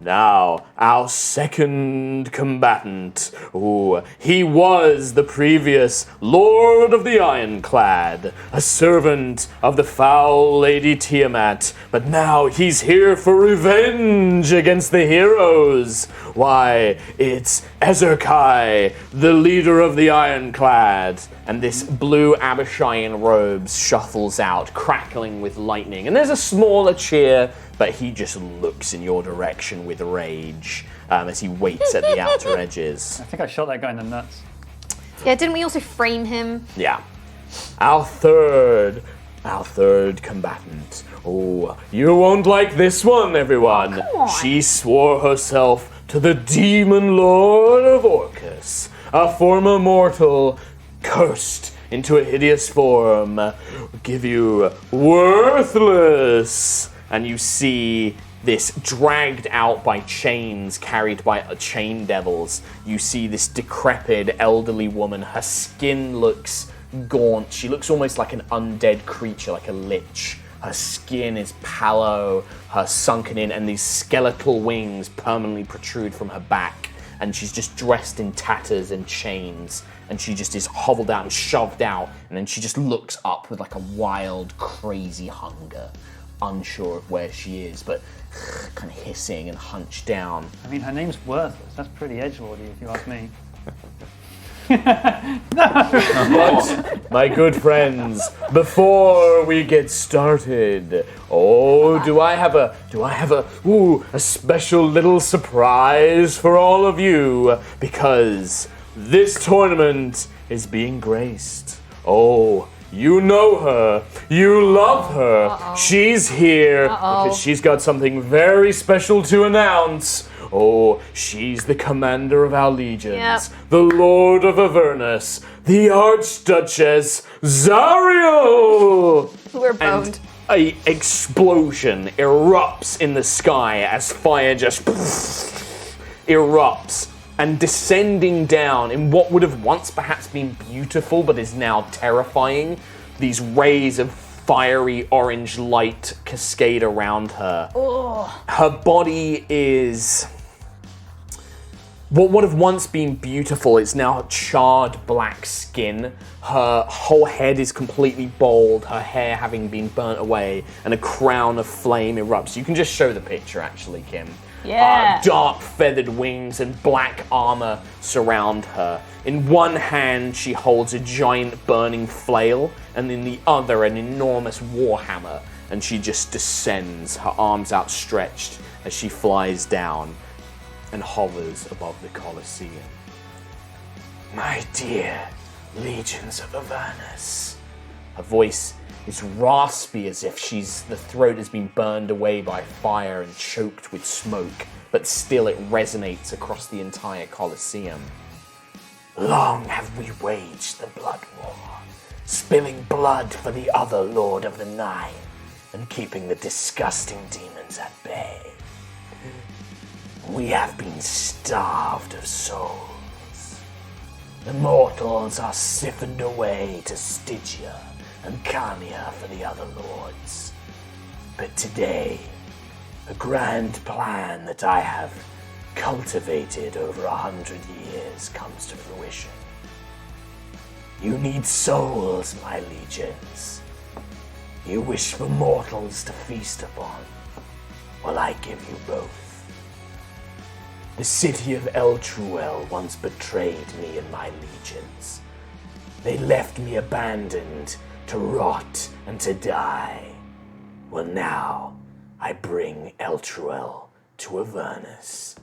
Now, our second combatant. Ooh, he was the previous Lord of the Ironclad, a servant of the foul Lady Tiamat, but now he's here for revenge against the heroes. Why, it's Ezerkai, the leader of the Ironclad. And this blue Abishaian robes shuffles out, crackling with lightning. And there's a smaller cheer, but he just looks in your direction with rage as he waits at the outer edges. I think I shot that guy in the nuts. Yeah, didn't we also frame him? Yeah. Our third combatant. Oh, you won't like this one, everyone. Oh, come on. She swore herself to the demon lord of Orcus, a former mortal cursed into a hideous form. Give you worthless. And you see this dragged out by chains, carried by chain devils. You see this decrepit elderly woman. Her skin looks gaunt. She looks almost like an undead creature, like a lich. Her skin is pallow, her sunken in, and these skeletal wings permanently protrude from her back. And she's just dressed in tatters and chains. And she just is hobbled out and shoved out. And then she just looks up with like a wild, crazy hunger. Unsure of where she is, but kind of hissing and hunched down. I mean, her name's Worthless. That's pretty edgelordy, if you ask me. But, my good friends, before we get started, do I have a special little surprise for all of you, because this tournament is being graced. Oh, you know her. You love her. Uh-oh. She's here because she's got something very special to announce. Oh, she's the commander of our legions, the Lord of Avernus, the Archduchess Zariel. We're boned. And an explosion erupts in the sky as fire just erupts. And descending down in what would have once perhaps been beautiful but is now terrifying, these rays of fiery orange light cascade around her. Oh. Her body is what would have once been beautiful is now charred black skin. Her whole head is completely bald, her hair having been burnt away, and a crown of flame erupts. You can just show the picture actually, Kim. Yeah. Dark feathered wings and black armor surround her. In one hand, she holds a giant burning flail, and in the other, an enormous warhammer. And she just descends, her arms outstretched, as she flies down and hovers above the Colosseum. My dear legions of Avernus. Her voice is raspy as if the throat has been burned away by fire and choked with smoke, but still it resonates across the entire Colosseum. Long have we waged the blood war, spilling blood for the other Lord of the Nine, and keeping the disgusting demons at bay. We have been starved of souls. The mortals are siphoned away to Stygia and Carnia for the other lords. But today, a grand plan that I have cultivated over 100 years comes to fruition. You need souls, my legions. You wish for mortals to feast upon. Well, I give you both. The city of Eltruel once betrayed me and my legions. They left me abandoned to rot and to die. Well, now I bring Eltruel to Avernus.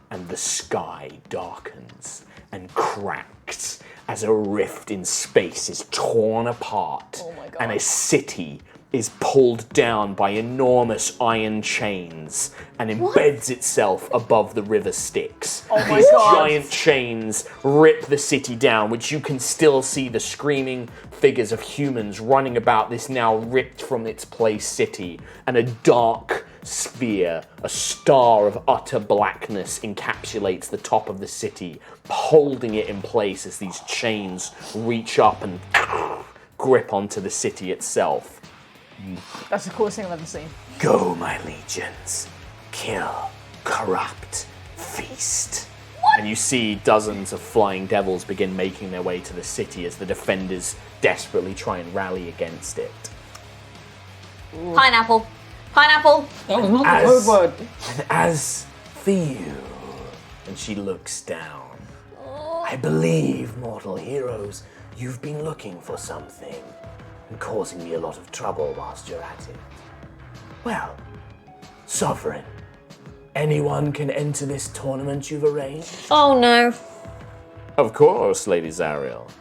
And the sky darkens and cracks as a rift in space is torn apart. Oh my God. And a city is pulled down by enormous iron chains and embeds itself above the river Styx. These giant chains rip the city down, which you can still see the screaming figures of humans running about this now ripped from its place city, and a dark sphere, a star of utter blackness, encapsulates the top of the city, holding it in place as these chains reach up and grip onto the city itself. That's the coolest thing I've ever seen. Go, my legions. Kill, corrupt, feast. And you see dozens of flying devils begin making their way to the city as the defenders desperately try and rally against it. Pineapple. Pineapple. That was not the code word. And as for you, and she looks down, I believe, mortal heroes, you've been looking for something and causing me a lot of trouble whilst you're at it. Well, Sovereign, anyone can enter this tournament you've arranged? Oh no. Of course, Lady Zariel.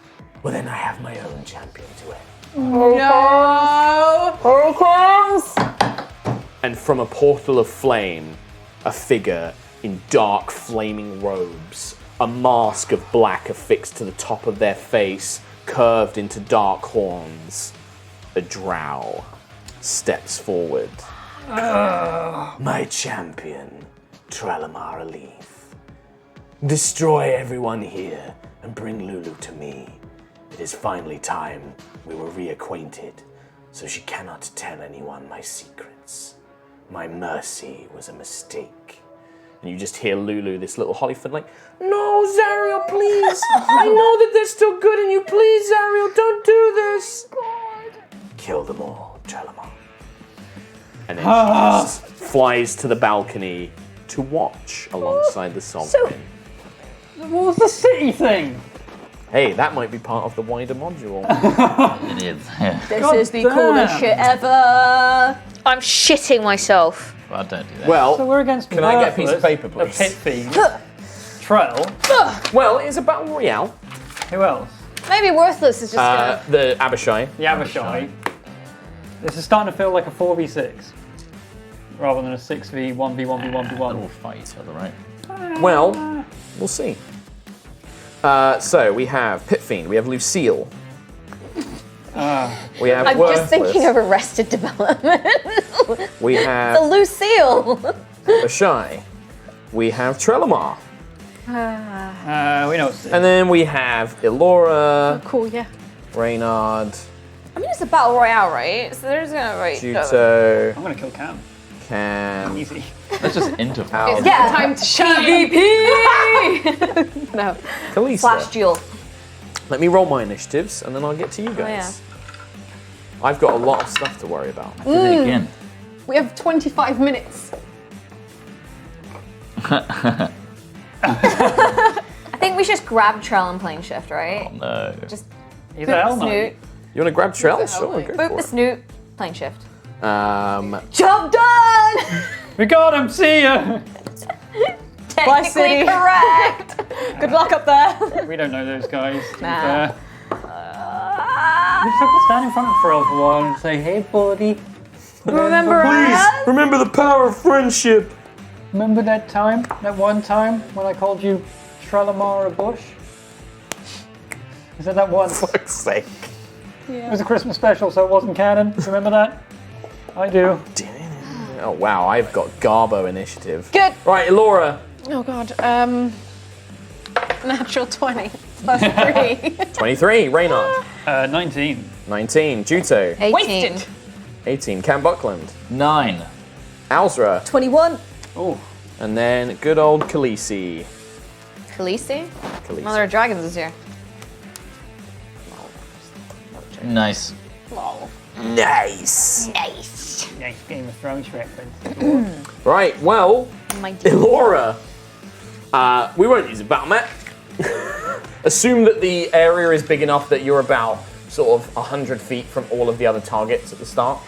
Well, then I have my own champion to it. And from a portal of flame, a figure in dark, flaming robes, a mask of black affixed to the top of their face, curved into dark horns. A drow steps forward. My champion, Tralamar Alith. Destroy everyone here and bring Lulu to me. It is finally time we were reacquainted, so she cannot tell anyone my secrets. My mercy was a mistake. And you just hear Lulu, this little Hollyford, like, no, Zariel, please. I know that they're still good in you. Please, Zariel, don't do this. Kill them all, Tralamar. And then she just flies to the balcony to watch alongside the Sovereign. What was the city thing? Hey, that might be part of the wider module. It is. Yeah. This is the coolest shit ever. I'm shitting myself. Well, don't do that. Well, So we're against can I get a piece of paper, The please? Pit Fiend. Trell. Well, it's a battle royale. Who else? Maybe Worthless is just gonna... The Abishai. The Avishai. This is starting to feel like a 4v6 rather than a 6v, 1v, 1v, 1v1. They'll all fight each other, right? Well, we'll see. So we have Pit Fiend, we have Lucille. We have I'm Worthless. just thinking of Arrested Development. We The have Lucille. Abishai. We have Trelamar. We know it's And then we have Elora, Cool, yeah. Reynard, I mean, it's a battle royale, right? So they're just gonna Juto, I'm gonna kill Cam. Cam, Easy. Let's just interval. Yeah. Time to shine. No. Kalisa. Flash duel. Let me roll my initiatives and then I'll get to you guys. I've got a lot of stuff to worry about. Do it again. We have 25 minutes. I think we should just grab Trell and plane shift, right? No. Just He's boop a the hell snoot, You want to grab Trell? Sure, go boop for the it. snoot, plane shift. Job done! We got him, see ya! Technically City. correct. Good luck up there. We don't know those guys. to be Nah. fair. We just have to stand in front of Pharrell for a while and say, hey buddy. Remember us? Remember the power of friendship. Remember that time? That one time when I called you Trelamar a bush? Is that once? Fuck's sake. It was a Christmas special, so it wasn't canon. Remember that? I do. Oh wow, I've got Garbo initiative. Good. Right, Elora. Oh god. Natural 20 plus 3. 23, Reynard. 19. 19, Juto. 18. 18, Cam Buckland. 9. Alzra. 21. Oh, And then good old Khaleesi. Khaleesi? Khaleesi. Mother of Dragons is here. Nice. Nice. Nice. nice Game of Thrones reference. Right, well, My Elora. We won't use a battle map. Assume that the area is big enough that you're about sort of 100 feet from all of the other targets at the start.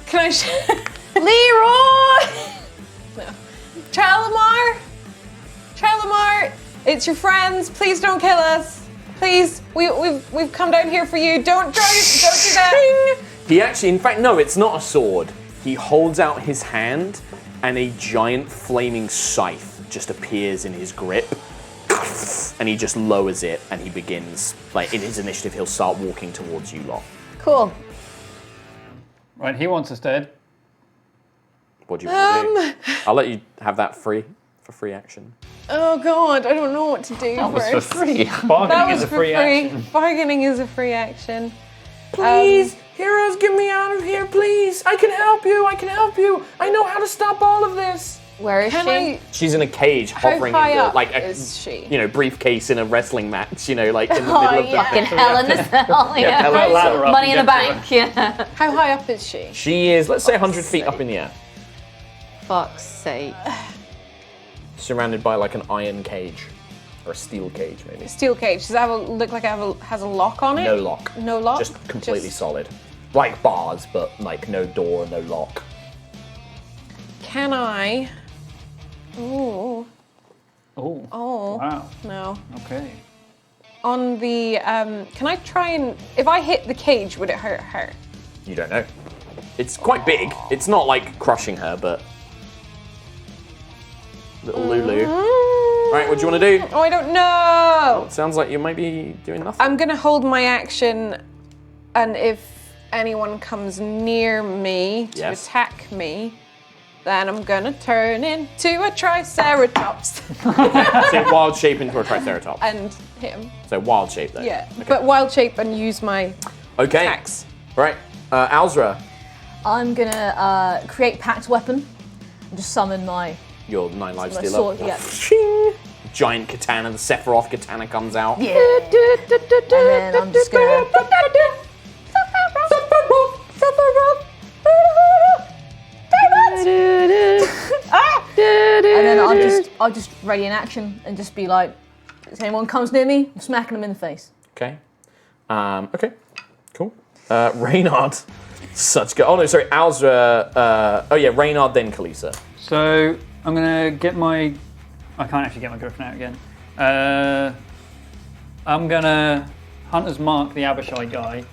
Can I? Leroy. No. Tralamar, it's your friends. Please don't kill us. Please, we've come down here for you. Don't do that. He actually, in fact, no, it's not a sword. He holds out his hand, and a giant flaming scythe just appears in his grip. And he just lowers it, and he begins, like, in his initiative, he'll start walking towards you lot. Cool. Right, he wants us dead. What do you want to do? I'll let you have that for free action. Oh God, I don't know what to do. That was for free. Bargaining is a free action. Bargaining is a free action. Please, heroes, get me out of here, please. I can help you. I know how to stop all of this. Where is she? She's in a cage, hovering high in the, up like is she? briefcase in a wrestling match. Like in the middle of the. Fucking hell in the cell. hell in the ladder up Money in the and get to bank. Yeah. How high up is she? She is, let's say, 100 feet up in the air, Fuck's sake. surrounded by like an iron cage or a steel cage, maybe. Steel cage. Does that look like it has a lock on it? No lock. No lock. Just completely solid, like bars, but like no door, no lock. Can I? Ooh. Oh. Wow. No. Okay. On the can I try and if I hit the cage, would it hurt her? You don't know. It's quite big. It's not like crushing her, but little Lulu. Right, what do you want to do? Oh, I don't know. It sounds like you might be doing nothing. I'm gonna hold my action, and if anyone comes near me to Yes. attack me, then I'm gonna turn into a triceratops So wild shape into a triceratops. and hit him. So wild shape though. Yeah, Okay. but wild shape and use my Okay. attacks. Right. Alzra, I'm gonna create pact weapon and just summon my your 9 lives my still sword. up. Yeah. Shing. Giant katana, the Sephiroth katana comes out. Yeah. And then I'm just gonna. And then I'll just ready in action and just be like, if anyone comes near me, I'm smacking them in the face. Okay. Okay. Cool. Reynard. Such good. Oh no, sorry, Alzra. Reynard, then Kalisa. So I'm gonna get my. I can't actually get my girlfriend out again. I'm gonna Hunter's Mark the Abishai guy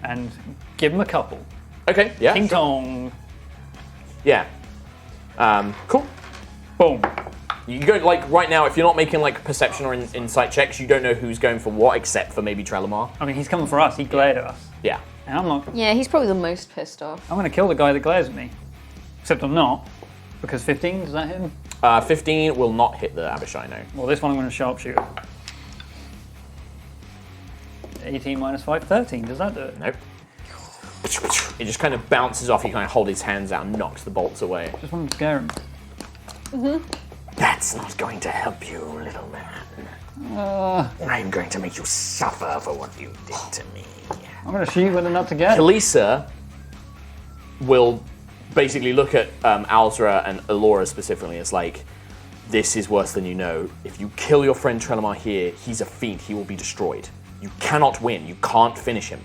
and give him a couple. Okay. Yeah. Ting sure. tong. Yeah. Cool. Boom. You go like right now. If you're not making like perception or insight checks, you don't know who's going for what, except for maybe Trelamar. I mean, he's coming for us. He glared at us. Yeah. And I'm not. Yeah, he's probably the most pissed off. I'm gonna kill the guy that glares at me. Except I'm not. Because 15, does that hit him? 15 will not hit the Abishai, no. Well, this one I'm gonna sharpshoot. 18 minus 5, 13. Does that do it? Nope. It just kind of bounces off. You kind of hold his hands out and knocks the bolts away. Just want to scare him. That's not going to help you, little man. I'm going to make you suffer for what you did to me. I'm gonna shoot you with a nut to get. Kalisa will basically look at Alzra and Alora specifically as like, this is worse than you know. If you kill your friend Trelamar here, he's a fiend. He will be destroyed. You cannot win. You can't finish him.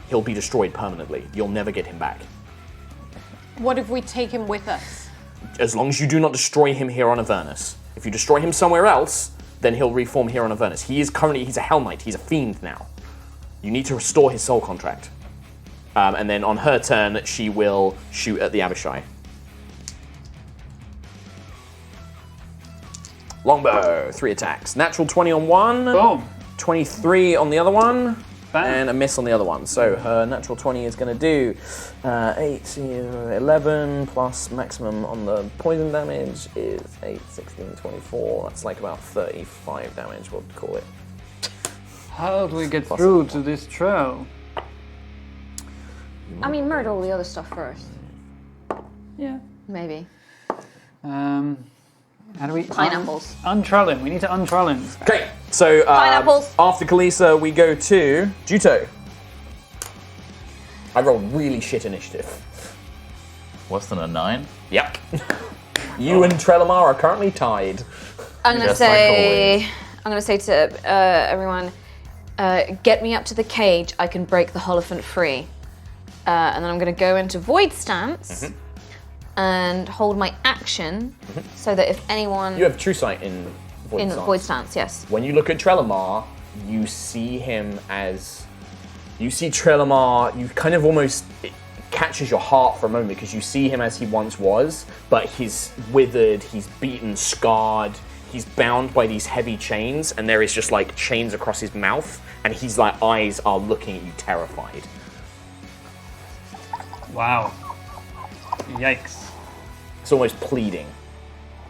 He'll be destroyed permanently. You'll never get him back. What if we take him with us? As long as you do not destroy him here on Avernus. If you destroy him somewhere else, then he'll reform here on Avernus. He's a Hell Knight. He's a fiend now. You need to restore his soul contract. And then on her turn, she will shoot at the Abishai. Longbow, 3 attacks. Natural 20 on one. Boom. 23 on the other one. Bam. And a miss on the other one. So her natural 20 is going to do 11 plus maximum on the poison damage is 8, 16, 24. That's like about 35 damage, we'll call it. How do we get through to this trail? I mean, murder all the other stuff first. Yeah. Maybe. How do we... Pineapples. Untrell him. We need to untrell him. Okay, so Pineapples. after Kalisa, we go to Juto. I rolled really shit initiative. Worse than a 9? Yep. You and Trelamar are currently tied. I'm gonna Just like say. I'm gonna say to everyone, get me up to the cage. I can break the Holophant free. And then I'm going to go into void stance and hold my action so that if anyone... You have true sight in void stance. void stance, yes. When you look at Trelemar, you see him as... You see Trelemar, you kind of almost... It catches your heart for a moment because you see him as he once was, but he's withered, he's beaten, scarred, he's bound by these heavy chains, and there is just like chains across his mouth, and his like eyes are looking at you terrified. Wow. Yikes. It's almost pleading.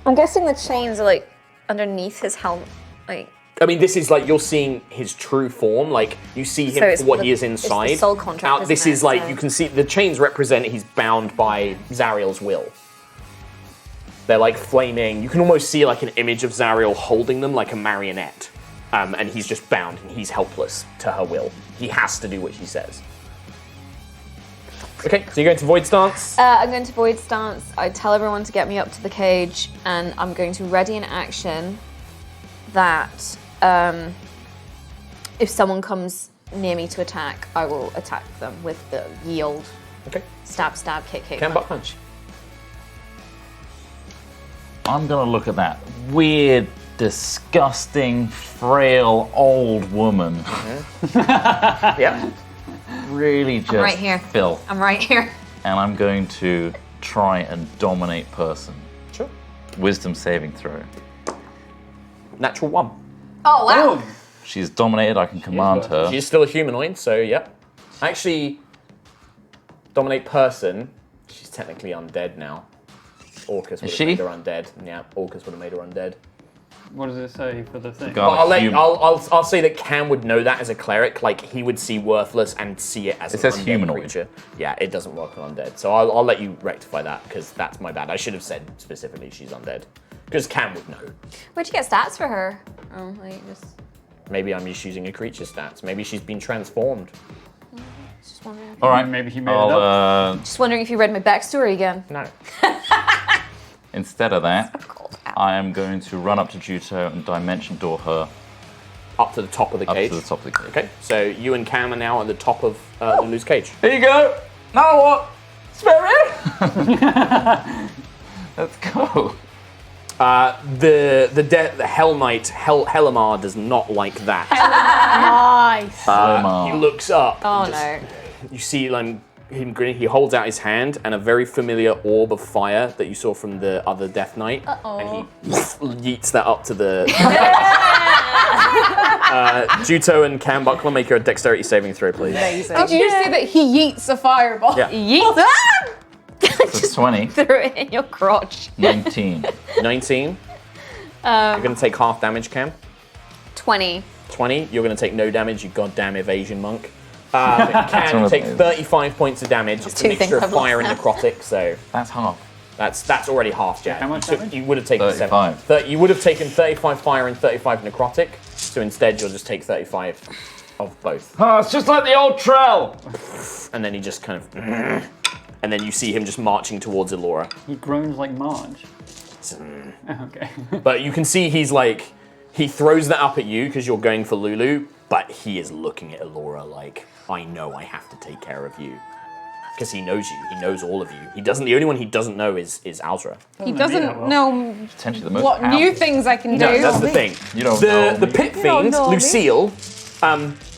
I'm guessing the chains are like underneath his helmet. Like, I mean, this is like you're seeing his true form. Like you see him So it's for what the- he is it's the inside. soul contract, This isn't is it? like So- you can see the chains represent he's bound by Zariel's will. They're like flaming. You can almost see like an image of Zariel holding them like a marionette, and he's just bound and he's helpless to her will. He has to do what she says. Okay, so you're going to void stance. I'm going to void stance. I tell everyone to get me up to the cage, and I'm going to ready an action that if someone comes near me to attack, I will attack them with the yield. Okay. Stab, stab, kick, kick. Can butt punch. I'm gonna look at that weird, disgusting, frail old woman. Yeah. Really just right here. filth. I'm right here. And I'm going to try and dominate person. Sure. Wisdom saving throw. Natural 1. Oh, wow. Boom. She's dominated, I can command her. She's still a humanoid, so yeah. Actually, dominate person. She's technically undead now. Orcus would have she? made her undead. Yeah, Orcus would have made her undead. What does it say for the thing? Go- But human. I'll say that Cam would know that as a cleric. Like he would see worthless and see it as It an says undead humanoid. creature. Yeah, it doesn't work on undead. So I'll let you rectify that because that's my bad. I should have said specifically she's undead because Cam would know. Where'd you get stats for her? Oh, like just Maybe I'm just using a creature stats. Maybe she's been transformed. wondering. All right, Maybe he made it up. I'll, Just wondering if you read my backstory again. No. instead of that, Cold. I am going to run up to Juto and dimension door her Up to the top of the up cage. to the top of the cage. Okay, so you and Cam are now at the top of Lulu's cage. Here you go. Now what? Spirit. Let's go. The Hell Knight, Hellamar does not like that. Nice. He looks up. Oh and no. You see him grinning. He holds out his hand, and a very familiar orb of fire that you saw from the other Death Knight, and he yeets that up to the. Juto and Cam Buckler, make your dexterity saving throw, please. Did you say that he yeets a fireball? Yeah. Yeet. It's 20, Threw it in your crotch. 19. 19. You're going to take half damage, Cam. 20. 20. You're going to take no damage, you goddamn evasion monk. Cam, you take 35 points of damage. It's a two mixture things of I've fire and lost necrotic, so That's half. that's already half, Jack. How much you, damage? you would have taken 35. You would have taken 35 fire and 35 necrotic, so instead you'll just take 35 of both. Oh, it's just like the old trail. And then he just kind of... And then you see him just marching towards Elora. He groans like Marge. Okay. But you can see he's like... He throws that up at you because you're going for Lulu, but he is looking at Elora like, I know I have to take care of you. Because he knows you. He knows all of you. He doesn't. The only one he doesn't know is Alzra. He that doesn't well. know Potentially the most what powerful. new things I can do. No, that's the thing. You don't know The me. pit You don't fiend, know me. Lucille,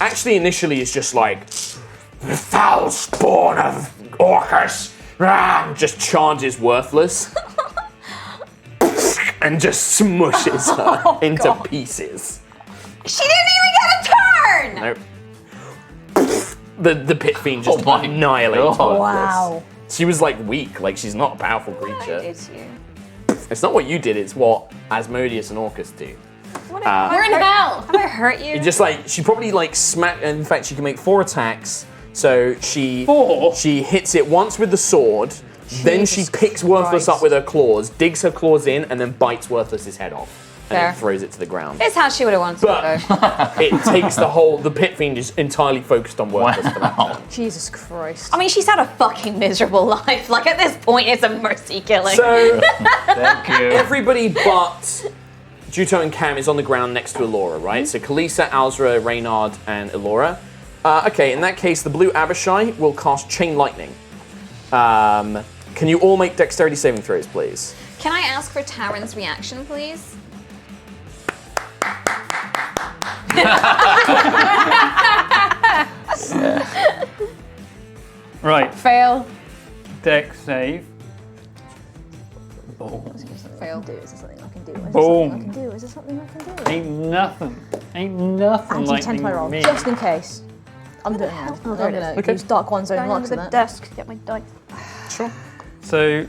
actually initially is just like, the foul spawn of Orcus, just charges worthless. And just smushes her into pieces. She didn't even get a turn! Nope. The pit fiend just Oh my annihilates God. Worthless. Wow. She was like weak, like she's not a powerful creature. Did you? It's not what you did, it's what Asmodeus and Orcus do. We're in hell. Have I hurt you? Just like, she probably like in fact she can make 4 attacks. So she 4? She hits it once with the sword, then she picks Worthless up with her claws, digs her claws in, and then bites Worthless's head off. And then Fair. throws it to the ground. It's how she would have wanted But it though. it takes the pit fiend is entirely focused on Worthless for that. Wow. Jesus Christ. I mean, she's had a fucking miserable life. Like, at this point, it's a mercy killing. So Thank you. everybody but Juto and Cam is on the ground next to Elora, right? So Kalisa, Alzra, Reynard, and Elora. Okay, in that case, the blue Abishai will cast Chain Lightning. Can you all make dexterity saving throws, please? Can I ask for Taryn's reaction, please? Right, Fail. dex save. Fail. Is there something I can do? Is there Boom. something I can do? Is there something I can do? Ain't nothing Add like D10 to my roll, me. just in case. I'm doing it. I'm going to use Dark One's own locks on that. desk. Get my dice. Sure. So,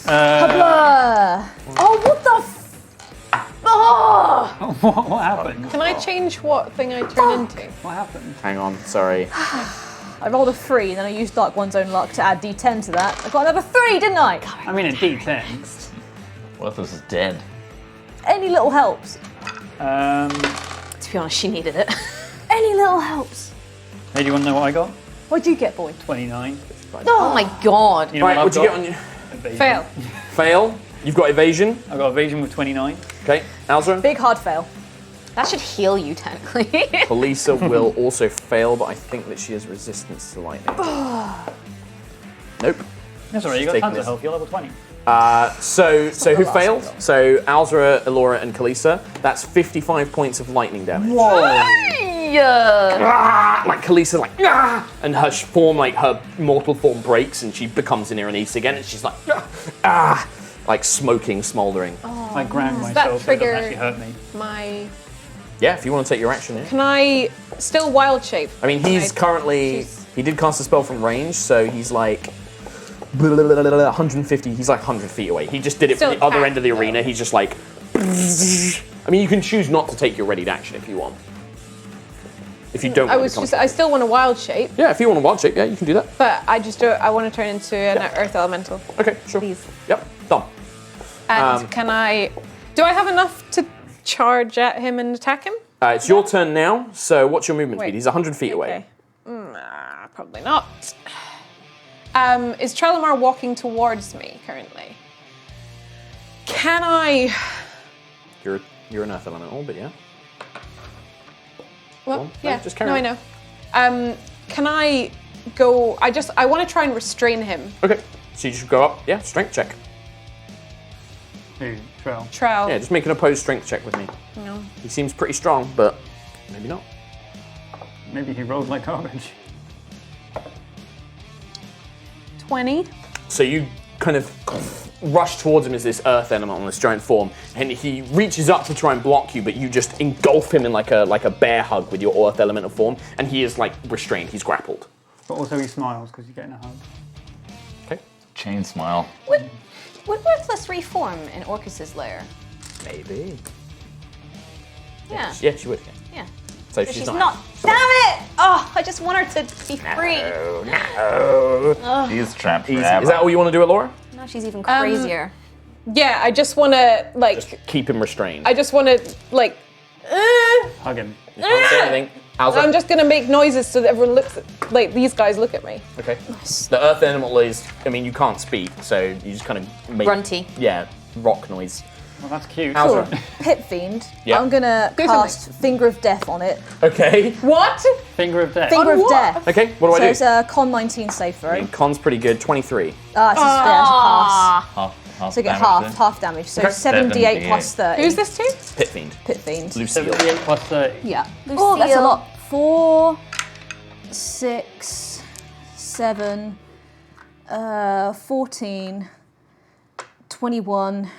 Habla! Oh, what the Oh! what happened? Can I change what thing I turn into? What happened? Hang on, sorry. I rolled a 3, and then I used Dark One's own luck to add D10 to that. I got another 3, didn't I? I mean, a D10. What if this is dead? Any little helps. To be honest, she needed it. Any little helps. Hey, do you want to know what I got? What'd you get, boy? 29. Oh my god. You know Right, what what'd you get on your Evasion. Fail. fail? You've got evasion. I got evasion with 29. Okay, Alzra. Big hard fail. That should heal you, technically. Elisa will also fail, but I think that she has resistance to lightning. Nope. That's alright, you She's got taking tons of this. health. You're level 20. So who last failed? one. So Alzra, Elora, and Kalisa. That's 55 points of lightning damage. Ah, like Kalisa, like and her form, like her mortal form breaks, and she becomes an Irenaeus again, and she's like like smoking, smouldering. I ground that myself, so it trigger- doesn't actually hurt me. My. Yeah, if you want to take your action, yeah. Can I still wild shape? I mean, he's currently he did cast a spell from range, so he's like 150. He's like 100 feet away. He just did it Still from the other attack, end of the though. arena. He's just like. I mean, you can choose not to take your readied action if you want. If you don't. I want was to just. I still want a wild shape, Yeah, if you want a wild shape, yeah, you can do that. but I just do. I want to turn into an earth elemental. Okay, sure. Please. Yep, done. And can I? Do I have enough to charge at him and attack him? It's your turn now. So what's your movement Wait. speed? He's 100 feet away. Okay. Probably not. Is Trelamar walking towards me currently? Can I? You're an earth elemental, but yeah. Well, on. yeah. No, just carry no, on. I know. Can I go? I want to try and restrain him. Okay, so you just go up. Yeah, strength check. Who? Trell. Trell. Yeah, just make an opposed strength check with me. No. He seems pretty strong, but maybe not. Maybe he rolled like garbage. 20. So you kind of rush towards him as this earth elemental in this giant form, and he reaches up to try and block you, but you just engulf him in like a bear hug with your earth elemental form, and he is like restrained. He's grappled. But also he smiles because you're getting a hug. Okay. Chain smile. Would Worthless reform in Orcus's lair? Maybe. Yeah. Yeah, she would. Yeah. Yeah. So But she's, she's not. Damn it! Oh, I just want her to be free. He's trapped Easy. forever. Is that all you want to do, Laura? Now she's even crazier. Yeah, I just want to like. Just keep him restrained. I just want to like. Hug him. You can't say anything. How's I'm that? just gonna make noises so that everyone looks at, like these guys look at me. Okay. The earth animal is. I mean, you can't speak, so you just kind of make. Grunty. Yeah, rock noise. Well, that's cute. How's Cool. Pit Fiend. Yeah. I'm gonna Do cast Finger of Death on it. Okay. What? Finger of death. Finger of what? Death. Okay. What do So I it's do? a con 19 save throw. I mean, con's pretty good. 23. It's a pass. Half So you get damage then? half damage. So Okay. 7d8 plus 30. Who's this to? Pit fiend. Pit Fiend? Lucille. 78 plus 30. Yeah. Oh, that's a Lucille. lot. 4, 6, 7, 14, 21,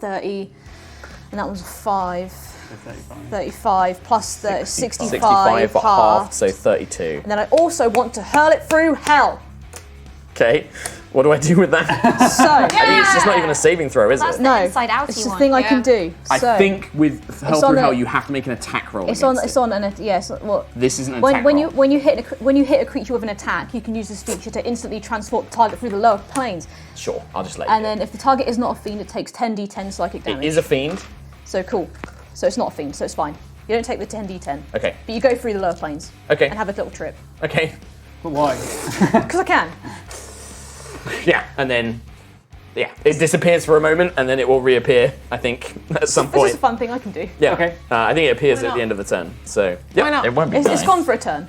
30, and that was 5, 35 plus 30, 65, 65 half. half, so 32. And then I also want to hurl it through hell. Okay. What do I do with that? So, I mean, it's just not even a saving throw, is it? no, inside outy it's the one, thing I yeah. can do. So, I think with Hell on Through the- Hell, you have to make an attack roll. it's on. against It's it. on an yes. What? This isn't an When, attack when roll. you when you hit a creature with an attack, you can use this feature to instantly transport the target through the lower planes. Sure, I'll just let And you. then if the target is not a fiend, it takes 10d10 psychic damage. It is a fiend. So cool. So it's not a fiend, so it's fine. You don't take the 10d10. Okay. But you go through the lower planes. Okay. And have a little trip. Okay. But why? Because I can. Yeah, and then Yeah, it disappears for a moment and then it will reappear, I think, at some This point. is a fun thing I can do. Yeah. Okay. I think it appears Why at the not? end of the turn. So, yeah. Why not? It won't be It's nice. gone for a turn.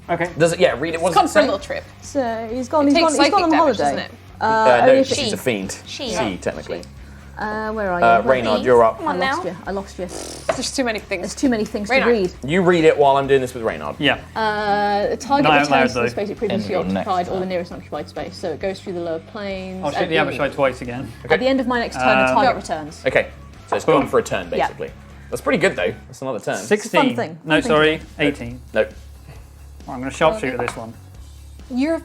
Okay. Does it? Yeah, read it. What's It's gone it for a say? little trip. So he's gone. It He's takes gone on psychic damage, holiday. doesn't it? No, only if she's it's- a fiend. She. Technically. Where are you? Reynard, you're up. Come I on lost now. you. I lost you. There's too many things. There's too many things Reynard. to read. You read it while I'm doing this with Reynard. Yeah. The target Not out returns loud, to the though. space it previously End of your occupied next or the turn. nearest occupied space. So it goes through the lower planes. I'll shoot the Abishai twice again. At the end of my next turn, the target Go. returns. Okay, so it's Boom. gone for a turn, Yeah. basically. That's pretty good, though. That's another turn. 16. thing. No, Fun thing. sorry, 18. Nope. Well, I'm going to sharpshooter this one. You're.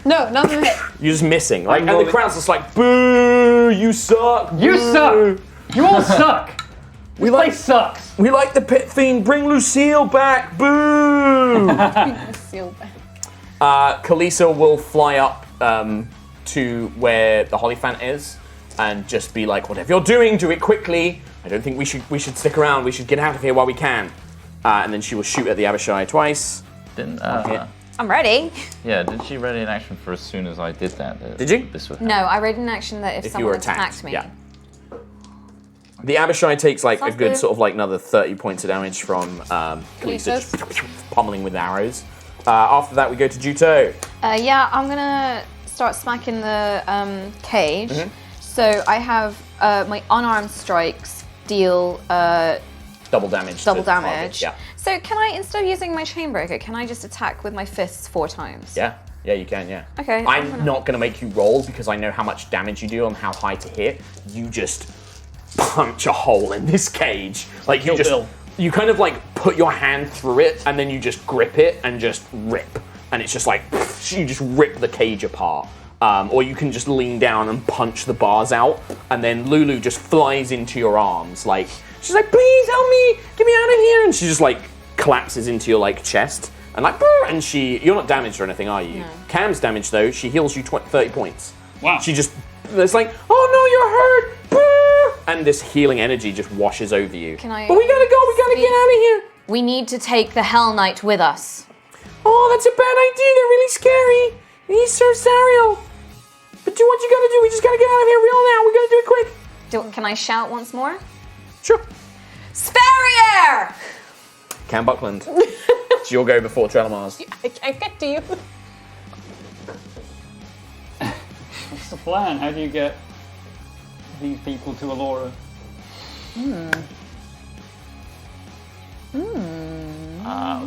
No, nothing. You're just missing. Like, and rolling. the crowd's just like, boo, you suck. You boo." suck! You all suck! We This like, place sucks! we like the pit fiend. Bring Lucille back. Boo. Seal back. Kalisa will fly up to where the Hollyphant is and just be like, whatever you're doing, do it quickly. I don't think we should stick around. We should get out of here while we can. And then she will shoot at the Abishai twice. Didn't, hit. I'm ready. yeah, did she ready an action for as soon as I did that? Did you? This would No, I read an action that if If you someone were attacked, me. yeah. The Abishai takes like a Sounds good good. sort of like another 30 points of damage from Kalisa Kalisa's. just pummeling with arrows. After that, we go to Juto. Yeah, I'm gonna start smacking the cage. Mm-hmm. So I have my unarmed strikes deal Double damage. to double the target, damage. Yeah. So can I, instead of using my Chainbreaker, can I just attack with my fists 4 times? Yeah. Yeah, you can, yeah. Okay, I'm I'm gonna- not going to make you roll because I know how much damage you do and how high to hit. You just punch a hole in this cage. Like, you Kill just... Bill. You kind of, like, put your hand through it and then you just grip it and just rip. And it's just like, you just rip the cage apart. Or you can just lean down and punch the bars out. And then Lulu just flies into your arms. Like, she's like, please help me, get me out of here. And she just, like, collapses into your, like, chest. And like, "Brr," and you're not damaged or anything, are you? No. Cam's damaged though. She heals you 30 points. Wow. She just, it's like, oh no, you're hurt. Brr," and this healing energy just washes over you. Can I But we gotta go. We gotta get out of here. We need to take the Hell Knight with us. Oh, that's a bad idea. They're really scary. He's Sir Sariel. But do what you gotta do. We just gotta get out of here real now. We gotta do it quick. Can I shout once more? Sure. Sperrier! Cam Buckland. It's your go before Trelamar's. I can't get to you. What's the plan? How do you get these people to Allura?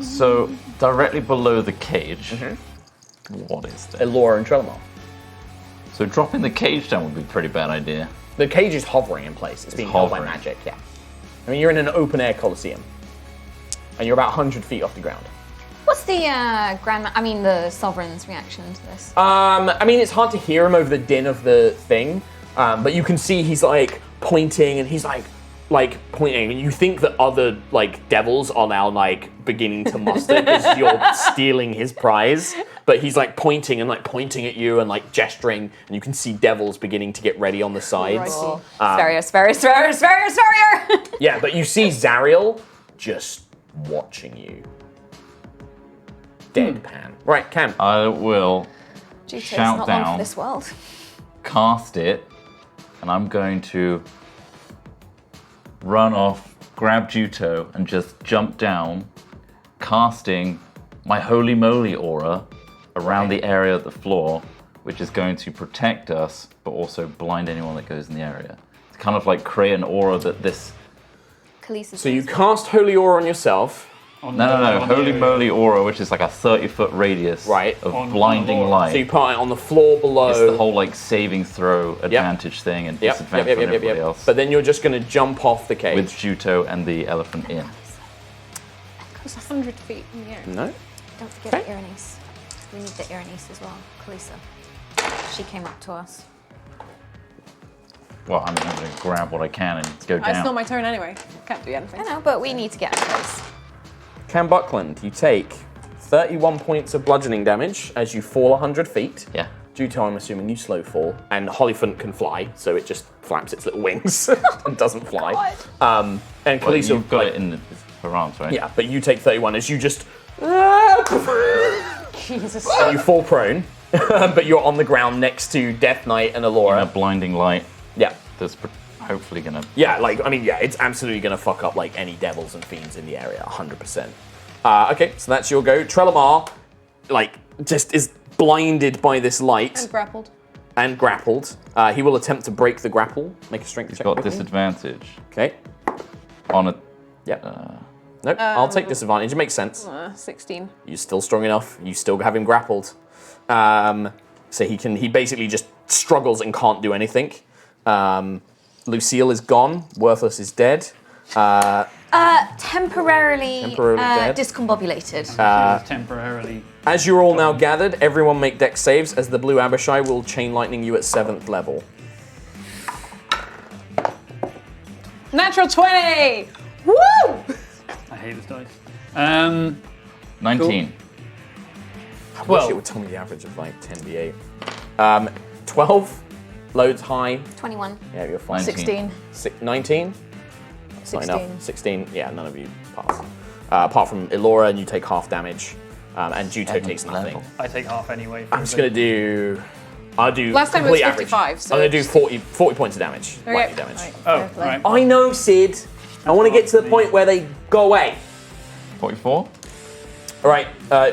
So, directly below the cage, Mm-hmm. what is there? Elora and Trelamar. So, dropping the cage down would be a pretty bad idea. The cage is hovering in place. It's being held by hovering. magic, yeah. I mean, you're in an open air coliseum. And you're about 100 feet off the ground. What's the the Sovereign's reaction to this? I mean, it's hard to hear him over the din of the thing, but you can see he's like pointing and he's like pointing, and you think that other like devils are now like beginning to muster because you're stealing his prize. But he's like pointing at you and like gesturing, and you can see devils beginning to get ready on the sides. Sperrier! Yeah, but you see Zariel just watching you. Deadpan. Right, Cam. I will Juto's Shout not long down. for this world. cast it, and I'm going to run off, grab Juto, and just jump down, casting my Holy Moly aura around the area of the floor, which is going to protect us, but also blind anyone that goes in the area. It's kind of like create an aura that this... Khaleesi's So you cast Holy Aura on yourself. No, Holy Moly aura, which is like a 30-foot radius Right. of On blinding the floor. light. So you put it on the floor below. It's the whole like saving throw advantage thing and disadvantage on everybody else. But then you're just going to jump off the cage. with Juto and the elephant in. It's 100 feet in the air. No? Don't forget the Ironice. We need the Ironice as well. Khaleesi. She came up to us. Well, I'm going to grab what I can and go down. It's not my turn anyway. Can't do anything. I know, but we need to get in place. Cam Buckland, you take 31 points of bludgeoning damage as you fall 100 feet. Yeah. Due to, I'm assuming, you slow fall. And Hollyphant can fly, so it just flaps its little wings and doesn't fly. And Well, Khaleesi, you've got it in her arms, right? yeah, but you take 31 as you just... Jesus. and you fall prone. but you're on the ground next to Death Knight and In a Alora. blinding light Yeah. that's hopefully gonna. Yeah, it's absolutely going to fuck up like any devils and fiends in the area, 100%. Okay, so that's your go. Trelamar, just is blinded by this light And grappled. and grappled. He will attempt to break the grapple. Make a strength He's check. got quickly. disadvantage Okay. on a. Yep. Nope, I'll take disadvantage. It makes sense. 16. You're still strong enough. You still have him grappled. So he basically just struggles and can't do anything. Lucille is gone. Worthless is dead. Temporarily dead. discombobulated. Temporarily. As you're all now gathered, everyone make dex saves as the blue Abishai will chain lightning you at 7th level. Natural 20! Woo! I hate this dice. 19. I wish Well- it would tell me the average of like 10d8. 12, loads high. 21. Yeah, you're fine. 16. 19? That's not 16. enough. 16, yeah, none of you pass. Apart from Elora, and you take half damage. And Juto takes nothing. I take half anyway. I'm just going to do... I'll do Last time it was complete average. 55, so I'm going to do just- 40 points of damage. Okay. Lightning damage. Oh, right. I know, Sid. I want to get to the point where they go away. 44. All right,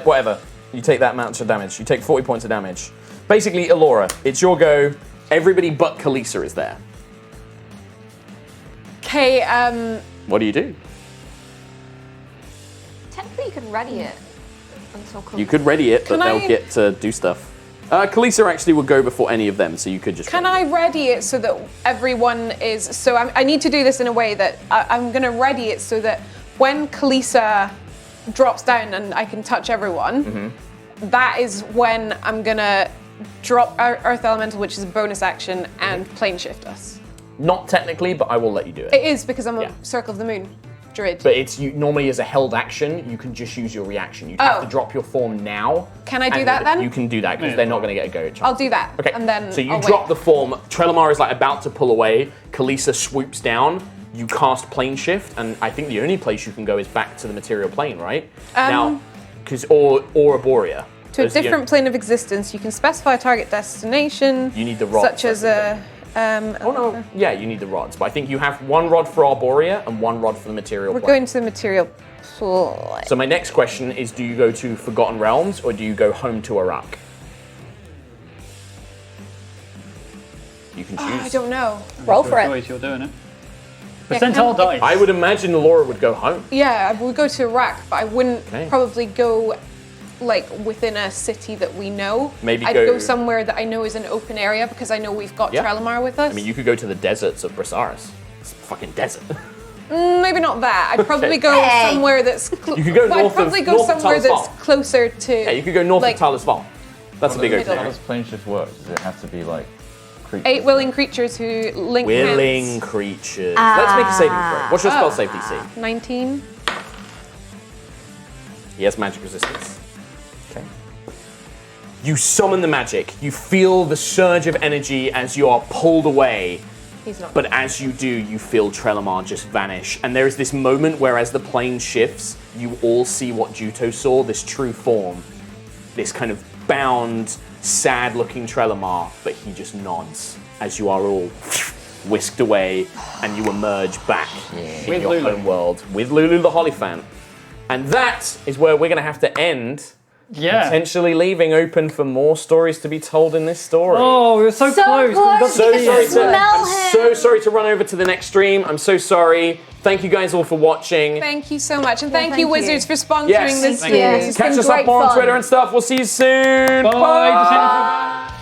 whatever. You take that amount of damage. You take 40 points of damage. Basically, Elora, it's your go. Everybody but Kalisa is there. Okay, What do you do? Technically, you could ready it until You could ready it, but Can I- they'll get to do stuff. Kalisa actually would go before any of them, so you could just... can I ready it so that everyone is... So I need to do this in a way that I'm going to ready it so that when Kalisa drops down and I can touch everyone, that is when I'm going to drop Earth Elemental, which is a bonus action, and plane shift us. Not technically, but I will let you do it. It is because I'm a Yeah. Circle of the Moon druid. But it's normally as a held action, you can just use your reaction. You have Oh. to drop your form now. Can I do and that then? You can do that because Yeah. they're not going to get a go chance. I'll do that. Okay. And then so you I'll drop wait. the form. Trelamar is like about to pull away. Kalisa swoops down. You cast plane shift, and I think the only place you can go is back to the material plane, right? Now, because or Arborea. To a Those are the different plane of existence, you can specify a target destination. You need the rod Such as a. Oh no, yeah, you need the rods, but I think you have one rod for Arborea and one rod for the material We're plane. going to the material plane. So my next question is, do you go to Forgotten Realms or do you go home to Iraq? You can choose. I don't know. Roll Your for it. choice, you're doing it. Yeah, Percentile can- dice. I would imagine Laura would go home. Yeah, we would go to Iraq, but I wouldn't Okay. probably go like within a city that we know. Maybe I'd go- go somewhere that I know is an open area because I know we've got Yeah. Trelamar with us. I mean, you could go to the deserts of Brasaris. It's a fucking desert. Maybe not that. I'd probably go Hey. somewhere that's. You could go I'd north of- probably go north of somewhere that's Talasval. closer to. Yeah, you could go north like, of Talis Val. That's a big middle. open How area. does plane shift work? Does it have to be like creatures? 8 willing creatures who link Willing hands. creatures. Let's make a saving throw. What's your spell save DC? 19. He has magic resistance. Okay. You summon the magic. You feel the surge of energy as you are pulled away. He's not. But as you do, you feel Trelamar just vanish. And there is this moment where as the plane shifts, you all see what Juto saw, this true form. This kind of bound, sad-looking Trelamar, but he just nods as you are all whisked away and you emerge back in With your Lulu. home world with Lulu the Hollyphant. And that is where we're going to have to end, Yeah. potentially leaving open for more stories to be told in this story. Oh, we were so, So close. We got close. So to the sorry end. to, Smell I'm him. so sorry to run over to the next stream. I'm so sorry. Thank you guys all for watching. Thank you so much, and thank thank you, you. Wizards, for sponsoring Yes. this Thank you. series. Yes, it's Catch been us up great on fun. Twitter and stuff. We'll see you soon. Bye. Bye. Just